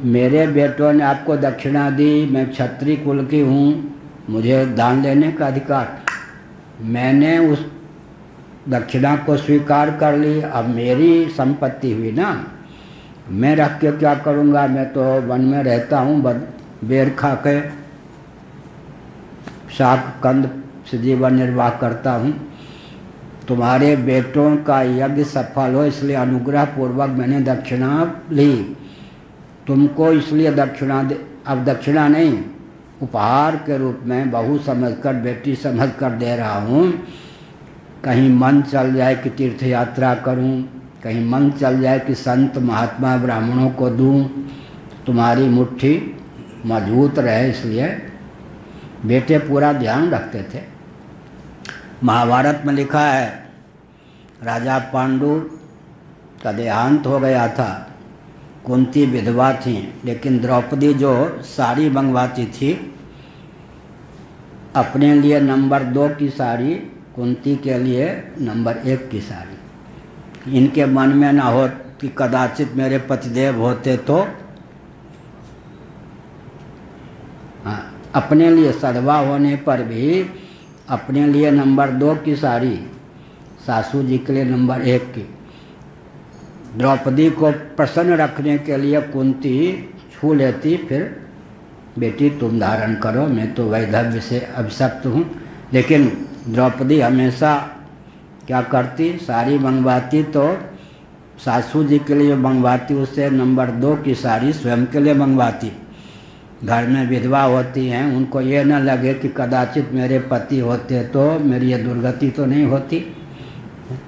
मेरे बेटों ने आपको दक्षिणा दी, मैं क्षत्रिय कुल की हूँ, मुझे दान लेने का अधिकार। मैंने उस दक्षिणा को स्वीकार कर ली, अब मेरी संपत्ति हुई ना, मैं रख के क्या करूँगा। मैं तो वन में रहता हूँ, बेर खा के शाक कंद से जीवन निर्वाह करता हूँ। तुम्हारे बेटों का यज्ञ सफल हो इसलिए अनुग्रह पूर्वक मैंने दक्षिणा ली। तुमको इसलिए दक्षिणा दे, अब दक्षिणा नहीं, उपहार के रूप में बहू समझकर, बेटी समझकर दे रहा हूँ। कहीं मन चल जाए कि तीर्थ यात्रा करूँ, कहीं मन चल जाए कि संत महात्मा ब्राह्मणों को दूँ, तुम्हारी मुट्ठी मजबूत रहे, इसलिए बेटे पूरा ध्यान रखते थे। महाभारत में लिखा है, राजा पांडु का देहांत हो गया था, कुंती विधवा थी, लेकिन द्रौपदी जो साड़ी मंगवाती थी, अपने लिए नंबर 2 की साड़ी, कुंती के लिए नंबर 1 की साड़ी। इनके मन में ना हो कि कदाचित मेरे पतिदेव होते तो, हाँ, अपने लिए सधवा होने पर भी अपने लिए नंबर 2 की साड़ी, सासू जी के लिए नंबर 1 की। द्रौपदी को प्रसन्न रखने के लिए कुंती छू लेती, फिर बेटी तुम धारण करो, मैं तो वैधव्य से अभिशप्त हूँ। लेकिन द्रौपदी हमेशा क्या करती, साड़ी मंगवाती तो सासू जी के लिए मंगवाती, उससे नंबर 2 की साड़ी स्वयं के लिए मंगवाती। घर में विधवा होती हैं, उनको ये न लगे कि कदाचित मेरे पति होते तो मेरी ये दुर्गति तो नहीं होती।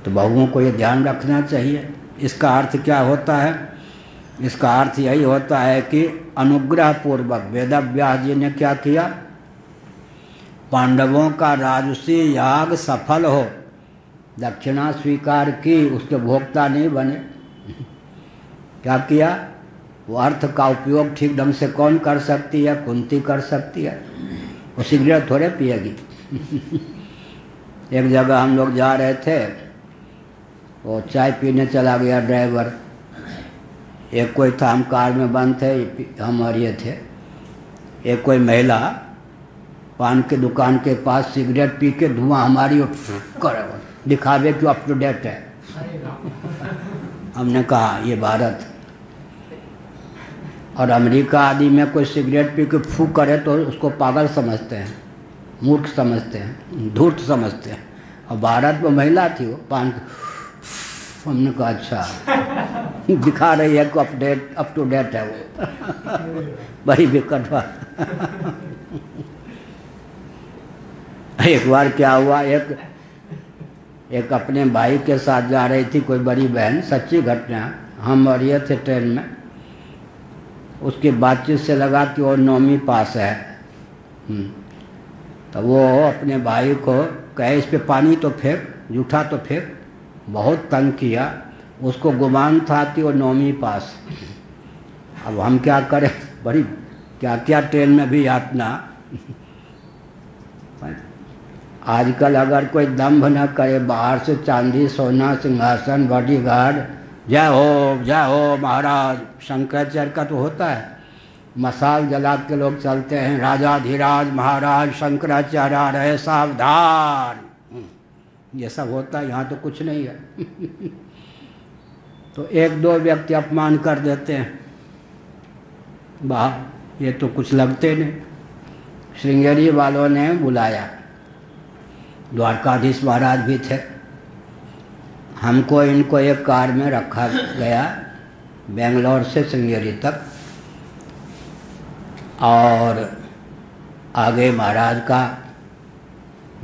तो बहुओं को ये ध्यान रखना चाहिए। इसका अर्थ क्या होता है, इसका अर्थ यही होता है कि अनुग्रह पूर्वक वेदव्यास जी ने क्या किया, पांडवों का राजसी याग सफल हो, दक्षिणा स्वीकार की, उसके भोक्ता नहीं बने। क्या किया, वो अर्थ का उपयोग ठीक ढंग से कौन कर सकती है, कुंती कर सकती है। वो सिगरेट थोड़े पिएगी। एक जगह हम लोग जा रहे थे, वो चाय पीने चला गया ड्राइवर, एक कोई था, हम कार में बंद थे, हम और ये थे। एक कोई महिला पान की दुकान के पास सिगरेट पी के धुआं हमारी कर दिखावे कि अप टू डेट है। हमने कहा ये भारत और अमेरिका आदि में कोई सिगरेट पी के फूक करे तो उसको पागल समझते हैं, मूर्ख समझते हैं, धूर्त समझते हैं। और भारत में महिला थी, वो पान, हमने कहा अच्छा दिखा रही है कि अप टू डेट है वो। बड़ी विकट बात। एक बार क्या हुआ, एक अपने भाई के साथ जा रही थी कोई बड़ी बहन, सच्ची घटना, हम और ये थे ट्रेन में। उसकी बातचीत से लगा कि वो 9वीं पास है। तो वो अपने भाई को कहे इस पे पानी तो फेंक, जूठा तो फेंक, बहुत तंग किया। उसको गुमान था कि वो 9वीं पास। अब हम क्या करें, बड़ी क्या क्या ट्रेन में भी यातना। आजकल अगर कोई दम्भ न करे, बाहर से चांदी सोना सिंहासन बॉडीगार्ड, जय हो महाराज। शंकराचार्य का तो होता है, मसाल जला के लोग चलते हैं, राजाधिराज महाराज शंकराचार्य आ रहे सावधान, ये सब होता है। यहाँ तो कुछ नहीं है। तो एक दो व्यक्ति अपमान कर देते हैं, बाहर ये तो कुछ लगते नहीं। श्रृंगेरी वालों ने बुलाया, द्वारकाधीश महाराज भी थे। हमको इनको एक कार में रखा गया बेंगलोर से श्रृंगेरी तक, और आगे महाराज का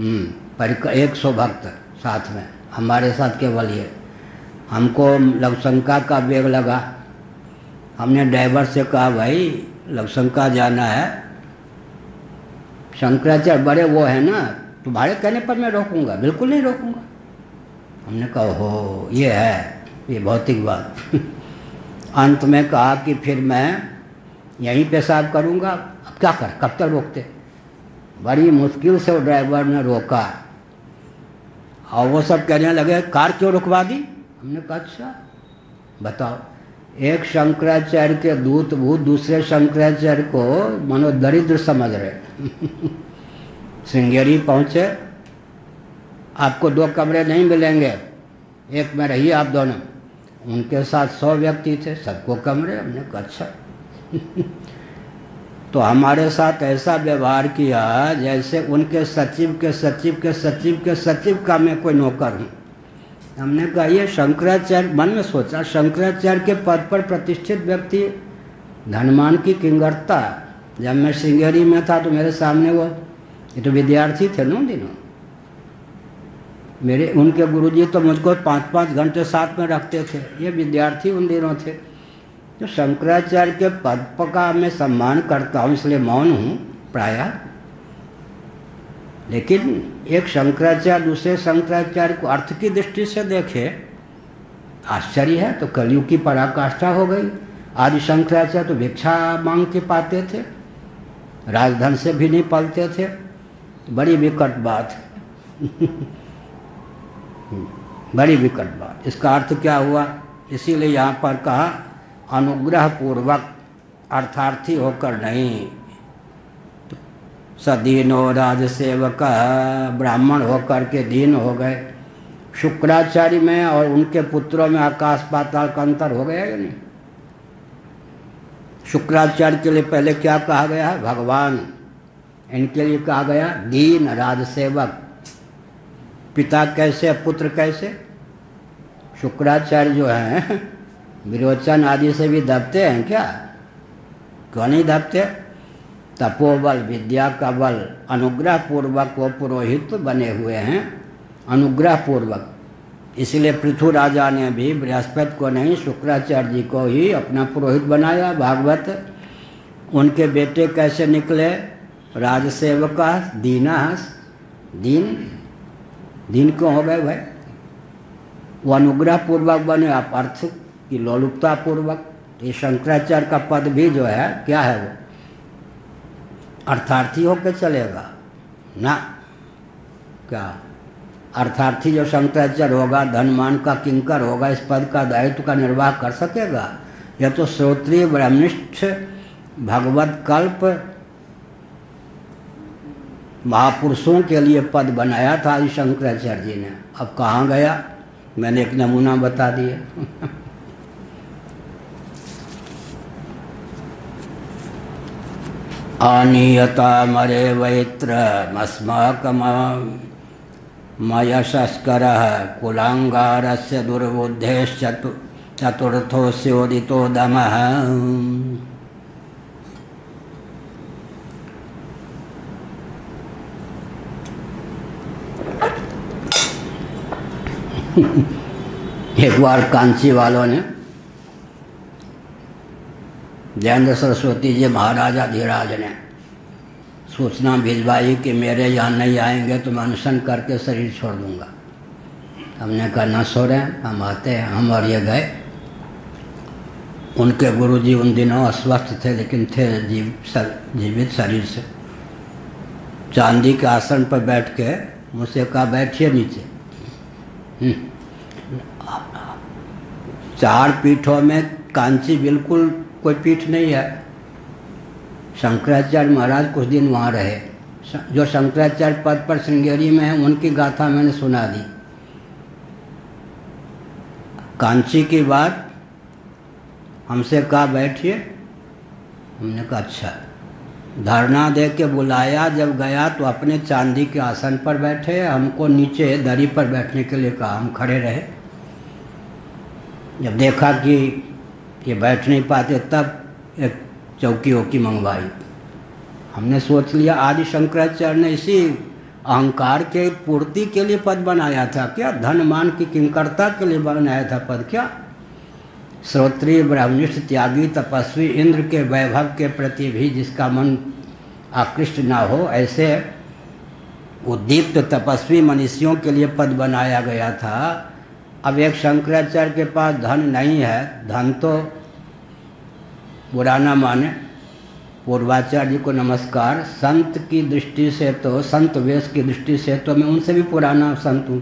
100 भक्त साथ में, हमारे साथ केवल ये। हमको लवशंका का वेग लगा। हमने ड्राइवर से कहा भाई लवशंका जाना है, शंकराचार्य बड़े वो है ना, तुम्हारे कहने पर मैं रोकूंगा? बिल्कुल नहीं रोकूंगा। हमने कहा हो ये है, ये भौतिक बात। अंत में कहा कि फिर मैं यहीं पेशाब करूंगा, अब क्या कर, कब तक रोकते। बड़ी मुश्किल से वो ड्राइवर ने रोका, और वो सब कहने लगे कार क्यों रुकवा दी। हमने कहा अच्छा बताओ, एक शंकराचार्य के दूत भूत दूसरे शंकराचार्य को मानो दरिद्र समझ रहे। श्रृंगेरी पहुँचे, आपको 2 कमरे नहीं मिलेंगे, एक में रहिए आप दोनों। उनके साथ 100 व्यक्ति थे, सबको कमरे। हमने कहा अच्छा। तो हमारे साथ ऐसा व्यवहार किया जैसे उनके सचिव के सचिव के सचिव के सचिव का मैं कोई नौकर हूँ। हमने कहा ये शंकराचार्य, मन में सोचा शंकराचार्य के पद पर प्रतिष्ठित व्यक्ति, धनमान की किंगरता। जब मैं श्रृंगेरी में था तो मेरे सामने वो, ये तो विद्यार्थी थे ना दिनों मेरे, उनके गुरुजी तो मुझको 5-5 घंटे साथ में रखते थे, ये विद्यार्थी उन दिनों थे। तो शंकराचार्य के पद का मैं सम्मान करता हूँ, इसलिए मौन हूँ प्रायः। लेकिन एक शंकराचार्य दूसरे शंकराचार्य को अर्थ की दृष्टि से देखे, आश्चर्य है। तो कलयुग की पराकाष्ठा हो गई। आदि शंकराचार्य तो भिक्षा मांग के पाते थे, राजधन से भी नहीं पलते थे। बड़ी विकट बात। बड़ी विकट बात। इसका अर्थ क्या हुआ? इसीलिए यहाँ पर कहा अनुग्रह पूर्वक, अर्थार्थी होकर नहीं। तो सदीनो राजसेवक, ब्राह्मण होकर के दीन हो गए। शुक्राचार्य में और उनके पुत्रों में आकाश पाताल का अंतर हो गया या नहीं? शुक्राचार्य के लिए पहले क्या कहा गया है? भगवान। इनके लिए कहा गया दीन राजसेवक। पिता कैसे, पुत्र कैसे? शुक्राचार्य जो हैं विरोचन आदि से भी दबते हैं क्या? क्यों नहीं दबते? तपोबल, विद्या का बल, अनुग्रह पूर्वक वो पुरोहित बने हुए हैं, अनुग्रह पूर्वक। इसलिए पृथु राजा ने भी बृहस्पति को नहीं, शुक्राचार्य जी को ही अपना पुरोहित बनाया। भागवत। उनके बेटे कैसे निकले? राजसेवक, दीनास। दीन क्यों हो गए भाई? वो अनुग्रह पूर्वक बने, आप अर्थ की लोलुपता पूर्वक। ये शंकराचार्य का पद भी जो है क्या है, वो अर्थार्थी होकर चलेगा ना? क्या अर्थार्थी जो शंकराचार्य होगा, धनमान का किंकर होगा, इस पद का दायित्व का निर्वाह कर सकेगा? यह तो श्रोत्रिय ब्रह्मनिष्ठ भगवत कल्प महापुरुषों के लिए पद बनाया था आदि शंकराचार्य जी ने। अब कहाँ गया? मैंने एक नमूना बता दिया। अनियता मरे वैत्र मस्माकम मयशस्कर कुलांगारस्य दुर्बुद्धेश्चतुर्थोऽस्योदितो दमः। एक बार कांची वालों ने जयेंद्र सरस्वती जी महाराजा धीराज ने सूचना भिजवाई कि मेरे यहाँ नहीं आएंगे तो मैं अनशन करके शरीर छोड़ दूंगा। हमने कहा न सो रहे हैं, हम आते हैं। हम और ये गए। उनके गुरुजी उन दिनों अस्वस्थ थे लेकिन थे जीवित शरीर से। चांदी के आसन पर बैठ के मुझसे कहा बैठिए नीचे। 4 पीठों में कांची बिल्कुल कोई पीठ नहीं है। शंकराचार्य महाराज कुछ दिन वहाँ रहे। जो शंकराचार्य पद पर श्रृंगेरी में है उनकी गाथा मैंने सुना दी। कांची की बात हमसे कहा बैठिए। हमने कहा अच्छा। धरना दे के बुलाया, जब गया तो अपने चांदी के आसन पर बैठे, हमको नीचे दरी पर बैठने के लिए कहा। हम खड़े रहे। जब देखा कि ये बैठ नहीं पाते तब एक चौकी वौकी मंगवाई। हमने सोच लिया आदि शंकराचार्य ने इसी अहंकार के पूर्ति के लिए पद बनाया था क्या? धन मान की किंकरता के लिए बनाया था पद क्या? श्रोत्रिय ब्रह्मनिष्ठ त्यागी तपस्वी इंद्र के वैभव के प्रति भी जिसका मन आकृष्ट ना हो, ऐसे उद्दीप्त तपस्वी मनुष्यों के लिए पद बनाया गया था। अब एक शंकराचार्य के पास धन नहीं है, धन तो बुरा ना माने। पूर्वाचार्य जी को नमस्कार। संत की दृष्टि से तो, संत वेश की दृष्टि से तो मैं उनसे भी पुराना संत हूँ।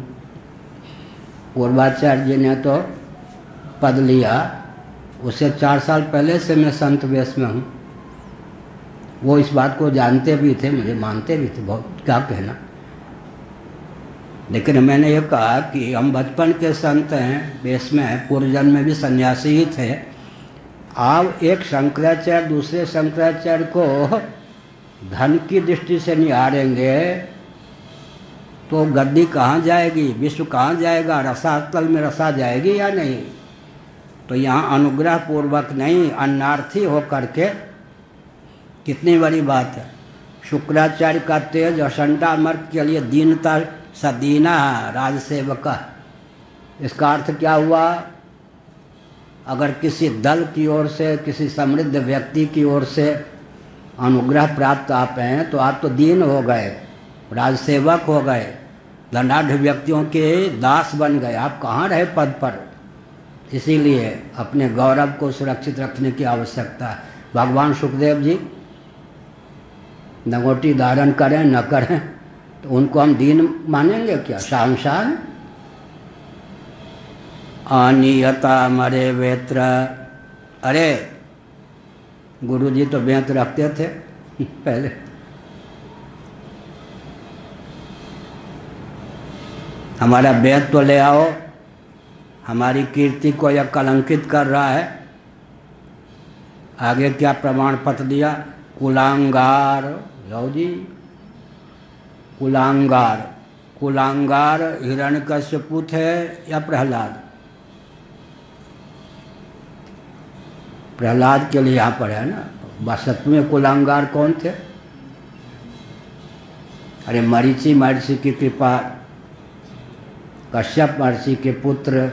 पूर्वाचार्य जी ने तो पद लिया, उससे 4 साल पहले से मैं संत वेश में हूँ। वो इस बात को जानते भी थे, मुझे मानते भी थे, बहुत क्या कहना। लेकिन मैंने ये कहा कि हम बचपन के संत हैं, वेश में हैं, पूर्व जन्म में भी सन्यासी ही थे। आप एक शंकराचार्य दूसरे शंकराचार्य को धन की दृष्टि से निहारेंगे तो गद्दी कहाँ जाएगी, विश्व कहाँ जाएगा, रसातल में रसा जाएगी या नहीं? तो यहाँ अनुग्रह पूर्वक नहीं, अन्नार्थी हो करके, कितनी बड़ी बात है। शुक्राचार्य का तेज अशंटा मर्ग के लिए दीनता सदीना राजसेवक। इसका अर्थ क्या हुआ? अगर किसी दल की ओर से, किसी समृद्ध व्यक्ति की ओर से अनुग्रह प्राप्त आप हैं तो आप तो दीन हो गए, राजसेवक हो गए, धनाढ़ व्यक्तियों के दास बन गए। आप कहाँ रहे पद पर? इसीलिए अपने गौरव को सुरक्षित रखने की आवश्यकता है। भगवान सुखदेव जी नगोटी धारण करें न करें तो उनको हम दीन मानेंगे क्या? शहंशाह हैं। अनियता मरे वेत्र। अरे गुरु जी तो बेंत रखते थे पहले। हमारा बेंत तो ले आओ, हमारी कीर्ति को यह कलंकित कर रहा है। आगे क्या प्रमाण पत्र दिया? कुलांगार। लो जी, कुलांगार। कुलांगार हिरण्यकश्यपु थे या प्रहलाद? प्रहलाद के लिए यहाँ पर है ना। वास्तव में कुलांगार कौन थे? अरे मरीचि महर्षि की कृपा, कश्यप महर्षि के पुत्र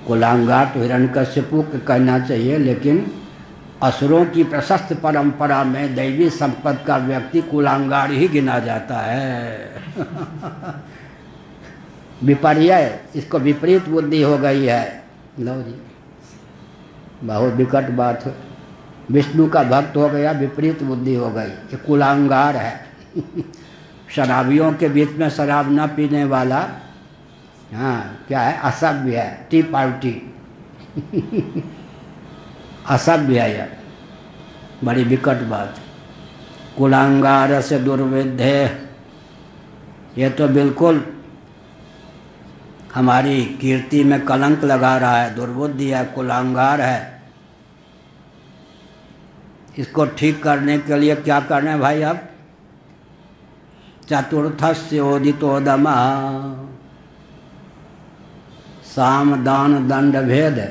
कुलांगार तो हिरण्यकश्यपु को कहना चाहिए, लेकिन असुरों की प्रशस्त परंपरा में दैवी संपत्ति का व्यक्ति कुलांगार ही गिना जाता है। विपर्य, इसको विपरीत बुद्धि हो गई है। लो जी, बहुत विकट बात है। विष्णु का भक्त हो गया, विपरीत बुद्धि हो गई, ये कुलांगार है। शराबियों के बीच में शराब न पीने वाला, हाँ क्या है, असभ्य है, टी पार्टी। असभ्य है यार, बड़ी विकट बात। कुलांगार से दुर्विधे, ये तो बिल्कुल हमारी कीर्ति में कलंक लगा रहा है। दुर्बुद्धि है, कुलांगार है। इसको ठीक करने के लिए क्या करना है भाई? अब चतुर्थस्य ओदितोदमा, साम दान दंड भेद।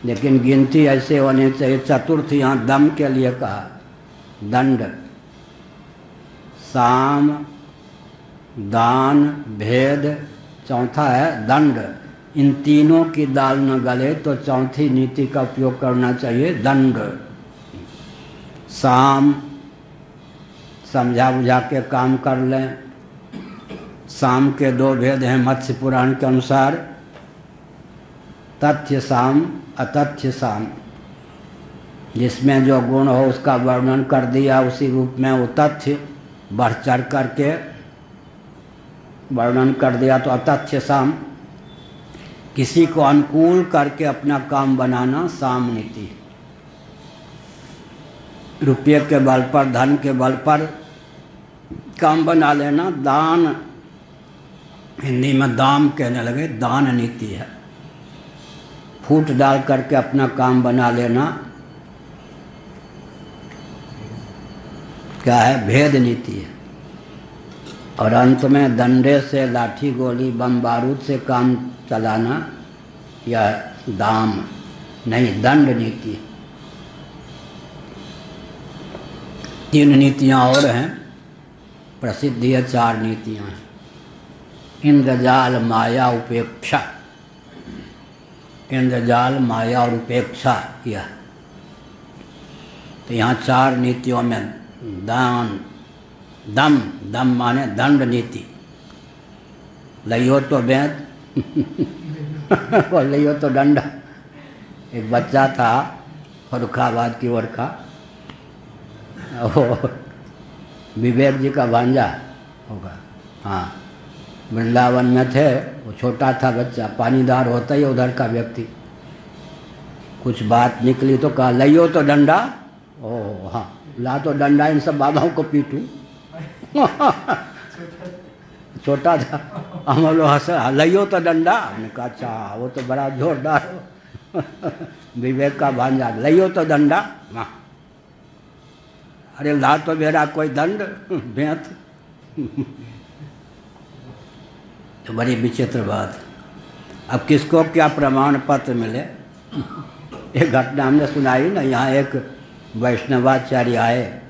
लेकिन गिनती ऐसे होनी चाहिए। चतुर्थ यहाँ दम के लिए कहा, दंड, साम, दान, भेद, चौथा है दंड। इन तीनों की दाल न गले तो चौथी नीति का उपयोग करना चाहिए, दंड। साम, समझा बुझा के काम कर लें। साम के दो भेद हैं मत्स्य पुराण के अनुसार, तथ्य साम, अतथ्य साम। जिसमें जो गुण हो उसका वर्णन कर दिया, उसी रूप में वो तथ्य बढ़ चढ़ करके वर्णन कर दिया तो अतथ्य साम। किसी को अनुकूल करके अपना काम बनाना साम नीति। रुपये के बल पर, धन के बल पर काम बना लेना दान, हिंदी में दाम कहने लगे, दान नीति है। फूट डाल करके अपना काम बना लेना क्या है, भेद नीति है। और अंत में डंडे से, लाठी गोली बम बारूद से काम चलाना यह दाम नहीं, दंड नीति। तीन नीतियां और हैं, प्रसिद्ध ये चार नीतियां हैं। इंद्रजाल, माया, उपेक्षा। इंद्रजाल, माया और उपेक्षा, यह तो यहाँ चार नीतियों में दान, दम, दम माने दंड नीति। लियो तो वेद और लियो तो डंडा। एक बच्चा था फर्रुखाबाद की ओर का, वो विवेक जी का भांजा होगा, हाँ, वृंदावन में थे। वो छोटा था बच्चा, पानीदार होता ही उधर का व्यक्ति। कुछ बात निकली तो कहा लियो तो डंडा। ओह हाँ, ला तो डंडा, इन सब बाबाओं को पीटूं। छोटा था, हम लोग हंसा, लियो तो डंडा। हमने कहा अच्छा, वो तो बड़ा जोरदार विवेक का भांजा, लियो तो डंडा। हाँ, अरे ला तो मेरा कोई दंड बेंत। तो बड़ी विचित्र बात। अब किसको क्या प्रमाण पत्र मिले। एक घटना हमने सुनाई ना, यहाँ एक वैष्णवाचार्य आए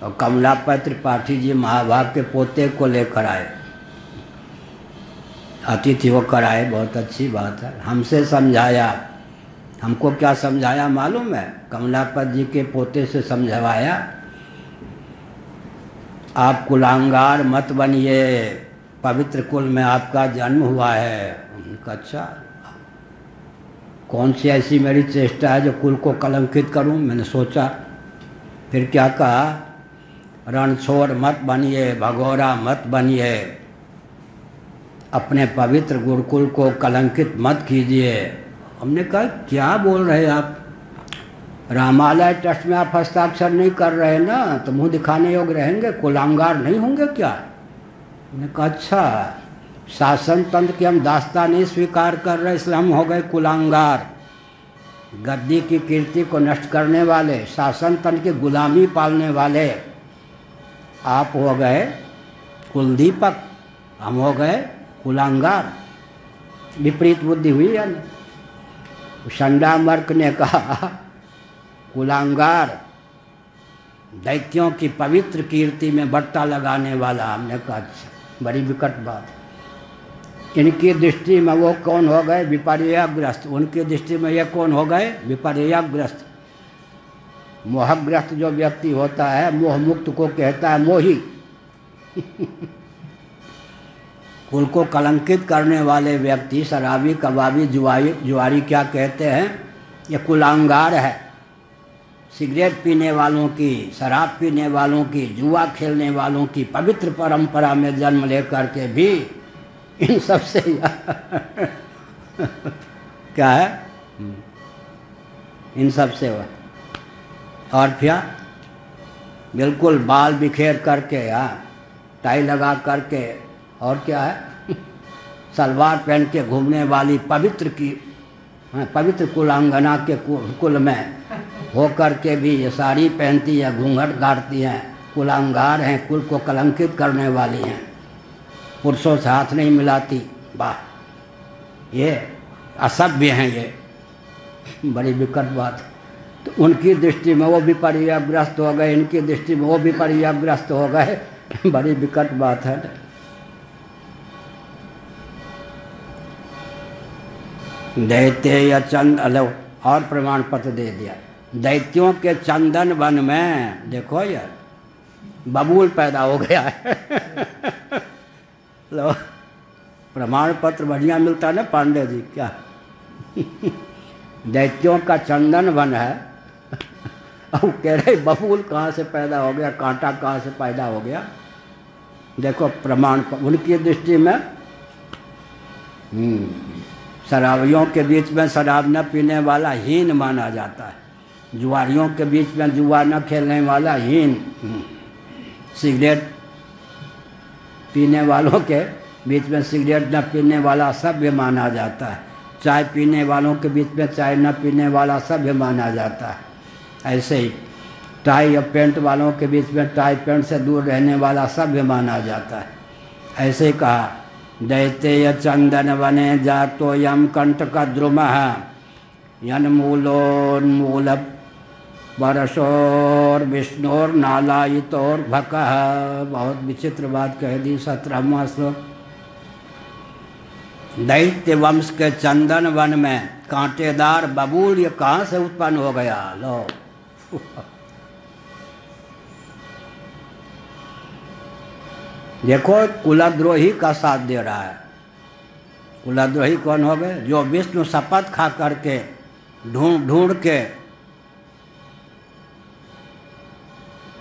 और कमलापति त्रिपाठी जी महाभाग के पोते को लेकर आए, अतिथि होकर आए, बहुत अच्छी बात है। हमसे समझाया, हमको क्या समझाया मालूम है, कमलापति जी के पोते से समझवाया, आप कुलांगार मत बनिए, पवित्र कुल में आपका जन्म हुआ है। उनका अच्छा, कौन सी ऐसी मेरी चेष्टा है जो कुल को कलंकित करूं। मैंने सोचा, फिर क्या कहा, रणछोड़ मत बनिए, भगोरा मत बनिए, अपने पवित्र गुरुकुल को कलंकित मत कीजिए। हमने कहा क्या बोल रहे आप, रामालय ट्रस्ट में आप हस्ताक्षर नहीं कर रहे ना, तो मुंह दिखाने योग्य रहेंगे, कुलांगार नहीं होंगे क्या। हमने कहा अच्छा, शासन तंत्र की हम दास्ता नहीं स्वीकार कर रहे, इसलिए हम हो गए कुलांगार। गद्दी की कीर्ति को नष्ट करने वाले, शासन तंत्र की गुलामी पालने वाले आप हो गए कुलदीपक, हम हो गए कुलांगार। विपरीत बुद्धि हुई या नहीं। शंडा मर्क ने कहा कुलांगार दैत्यों की पवित्र कीर्ति में बट्टा लगाने वाला। हमने कहा अच्छा, बड़ी विकट बात। इनकी दृष्टि में वो कौन हो गए, विपर्ययग्रस्त। उनकी दृष्टि में ये कौन हो गए, विपर्ययग्रस्त। मोहग्रस्त जो व्यक्ति होता है, मोह मुक्त को कहता है मोही। कुल को कलंकित करने वाले व्यक्ति, शराबी, कबाबी, जुआरी क्या कहते हैं, ये कुलांगार है। सिगरेट पीने वालों की, शराब पीने वालों की, जुआ खेलने वालों की पवित्र परंपरा में जन्म लेकर के भी इन सब से क्या है, इन सब से और क्या, बिल्कुल बाल बिखेर करके, टाई लगा करके, और क्या है, सलवार पहन के घूमने वाली पवित्र कुलांगना के कुल में हो करके भी ये साड़ी पहनती है, घूंघट गाड़ती हैं, कुलांगार हैं, कुल को कलंकित करने वाली हैं, पुरुषों से हाथ नहीं मिलाती। वाह, ये असभ्य हैं, ये बड़ी विकट बात। तो उनकी दृष्टि में वो विपर्ययग्रस्त हो गए, इनकी दृष्टि में वो विपर्ययग्रस्त हो गए। बड़ी विकट बात है। दैत्य चंद लो और प्रमाण पत्र दे दिया। दैत्यों के चंदन वन में देखो यार बबूल पैदा हो गया है। लो प्रमाण पत्र बढ़िया मिलता है ना पांडे जी क्या। दैत्यों का चंदन वन है। अब कह रहे बबूल कहाँ से पैदा हो गया, कांटा कहाँ से पैदा हो गया। देखो प्रमाण उनकी दृष्टि में शराबियों के बीच में शराब न पीने वाला हीन माना जाता है, जुआरियों के बीच में जुआ न खेलने वाला हीन, सिगरेट पीने वालों के बीच में सिगरेट न पीने वाला सभ्य माना जाता है, चाय पीने वालों के बीच में चाय न पीने वाला सभ्य माना जाता है। ऐसे ही टाई और पेंट वालों के बीच में टाई पेंट से दूर रहने वाला सभ्य माना जाता है। ऐसे ही कहा दैत्य चंदन वने जातो यम कंटक द्रुमः यन्मूलोन्मूल परशोर विष्णोर नालायितोर भकः। बहुत विचित्र बात कह दी। 17वां श्लोक। दैत्य वंश के चंदन वन में कांटेदार बबूल ये कहाँ से उत्पन्न हो गया। लो देखो कुलद्रोही का साथ दे रहा है। कुलद्रोही कौन हो गए? जो विष्णु शपथ खा करके ढूंढ ढूंढ के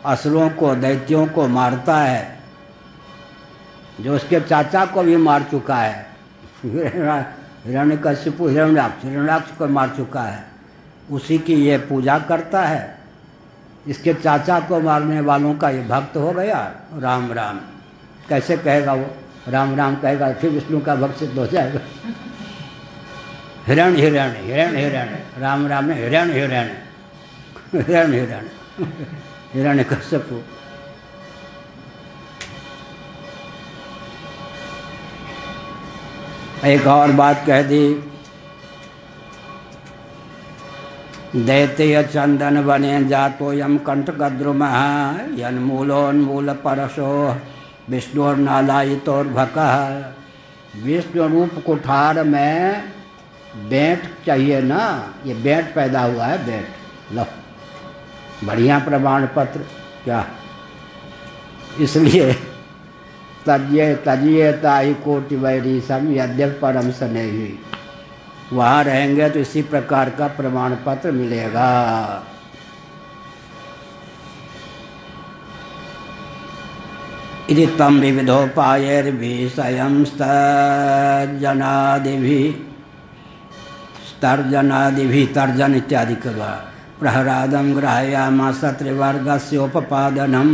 असुरों को दैत्यों को मारता है, जो उसके चाचा को भी मार चुका है। हिरण्यकशिपु हिरण्याक्ष को मार चुका है, उसी की ये पूजा करता है। इसके चाचा को मारने वालों का ये भक्त हो गया। राम राम कैसे कहेगा वो? राम राम कहेगा फिर विष्णु का भक्त सिद्ध हो जाएगा। हिरण हिरण हिरण हिरण राम राम ने हिरण हिरण हिरण हिरण हिरण्यकशिपु। एक और बात कह दी। दैत्य चंदन वने जातो यम कंटकद्रुमः यन्मूलोन्मूल परशो विष्णुर्नालायितोर भकः। विष्णु रूप कुठार में बेंट चाहिए ना, ये बेंट पैदा हुआ है। बेंट लो बढ़िया प्रमाण पत्र क्या। इसलिए तजिए तजिए ताई कोटि वैरी सम यद्यप परम स्नेही। वहाँ रहेंगे तो इसी प्रकार का प्रमाण पत्र मिलेगा। इति तम विविधोपायैर्भिः स्वयं तर्जन इत्यादि के द्वारा प्रहरादं ग्रहयामास त्रिवर्गस्योपपादनम्।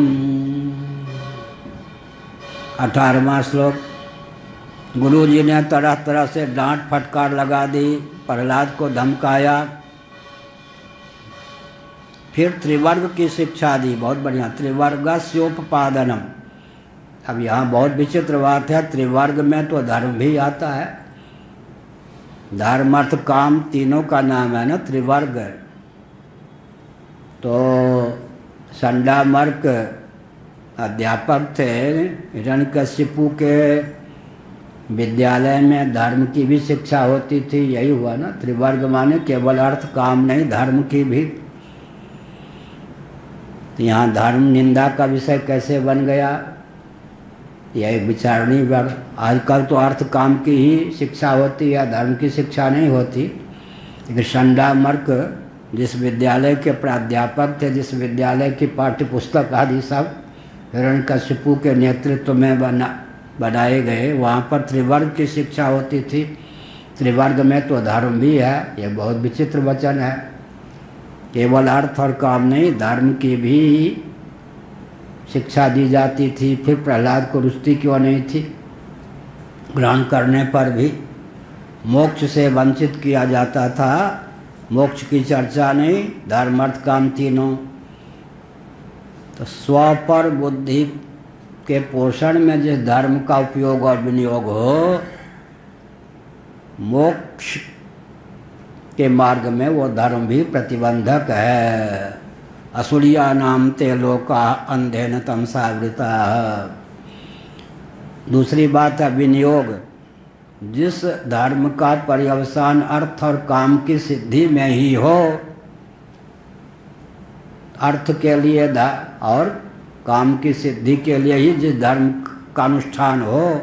18वां श्लोक। गुरु जी ने तरह तरह से डांट फटकार लगा दी, प्रहलाद को धमकाया, फिर त्रिवर्ग की शिक्षा दी। बहुत बढ़िया। त्रिवर्गस्योपपादनम। अब यहाँ बहुत विचित्र बात है। त्रिवर्ग में तो धर्म भी आता है। धर्म अर्थ काम तीनों का नाम है ना त्रिवर्ग। तो संडामर्क अध्यापक थे। हिरण्यकशिपु के विद्यालय में धर्म की भी शिक्षा होती थी। यही हुआ ना। त्रिवर्ग माने केवल अर्थ काम नहीं, धर्म की भी। तो यहाँ धर्म निंदा का विषय कैसे बन गया, यह एक विचारणीय बात। आजकल तो अर्थ काम की ही शिक्षा होती है, धर्म की शिक्षा नहीं होती। लेकिन संडामर्क जिस विद्यालय के प्राध्यापक थे, जिस विद्यालय की पाठ्य पुस्तक आदि सब हिरण्यकशिपु के नेतृत्व में बनाए गए, वहाँ पर त्रिवर्ग की शिक्षा होती थी। त्रिवर्ग में तो धर्म भी है। यह बहुत विचित्र वचन है। केवल अर्थ और काम नहीं, धर्म की भी शिक्षा दी जाती थी। फिर प्रहलाद को रुचि क्यों नहीं थी? ग्रहण करने पर भी मोक्ष से वंचित किया जाता था। मोक्ष की चर्चा नहीं, धर्म अर्थ काम तीनों। तो स्व पर बुद्धि के पोषण में जिस धर्म का उपयोग और विनियोग हो, मोक्ष के मार्ग में वो धर्म भी प्रतिबंधक है। असुरिया नाम ते लोका अंधेन तमसावृता। दूसरी बात है विनियोग। जिस धर्म का पर्यवसान अर्थ और काम की सिद्धि में ही हो, अर्थ के लिए और काम की सिद्धि के लिए ही जिस धर्म का अनुष्ठान हो,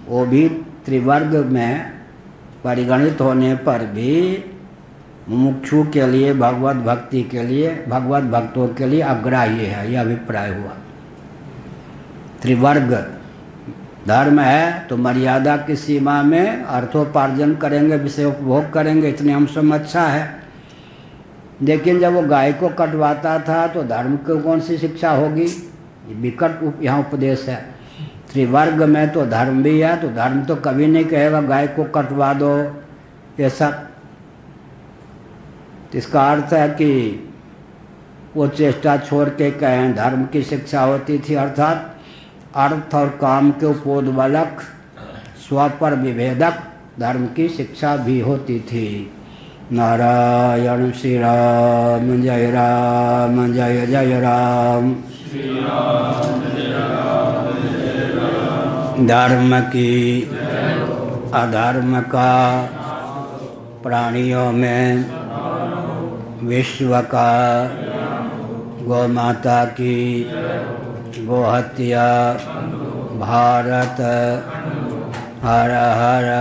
वो भी त्रिवर्ग में परिगणित होने पर भी मुमुक्षु के लिए, भगवत भक्ति के लिए, भगवत भक्तों के लिए अग्राह्य है, यह अभिप्राय हुआ। त्रिवर्ग धर्म है तो मर्यादा की सीमा में अर्थोपार्जन करेंगे, विषय उपभोग करेंगे, इतने हम सब अच्छा है। लेकिन जब वो गाय को कटवाता था तो धर्म की कौन सी शिक्षा होगी? विकट यहाँ उपदेश है। त्रिवर्ग में तो धर्म भी है, तो धर्म तो कभी नहीं कहेगा गाय को कटवा दो, ये सब। इसका अर्थ है कि वो चेष्टा छोड़ के कहें धर्म की शिक्षा होती थी, अर्थात अर्थ और काम के उपोद्बलक स्व पर विभेदक धर्म की शिक्षा भी होती थी। नारायण श्री राम जय राम जय जय राम। धर्म की अधर्म का प्राणियों में, विश्व का, गौ माता की, गोहत्या, भारत, हर हर।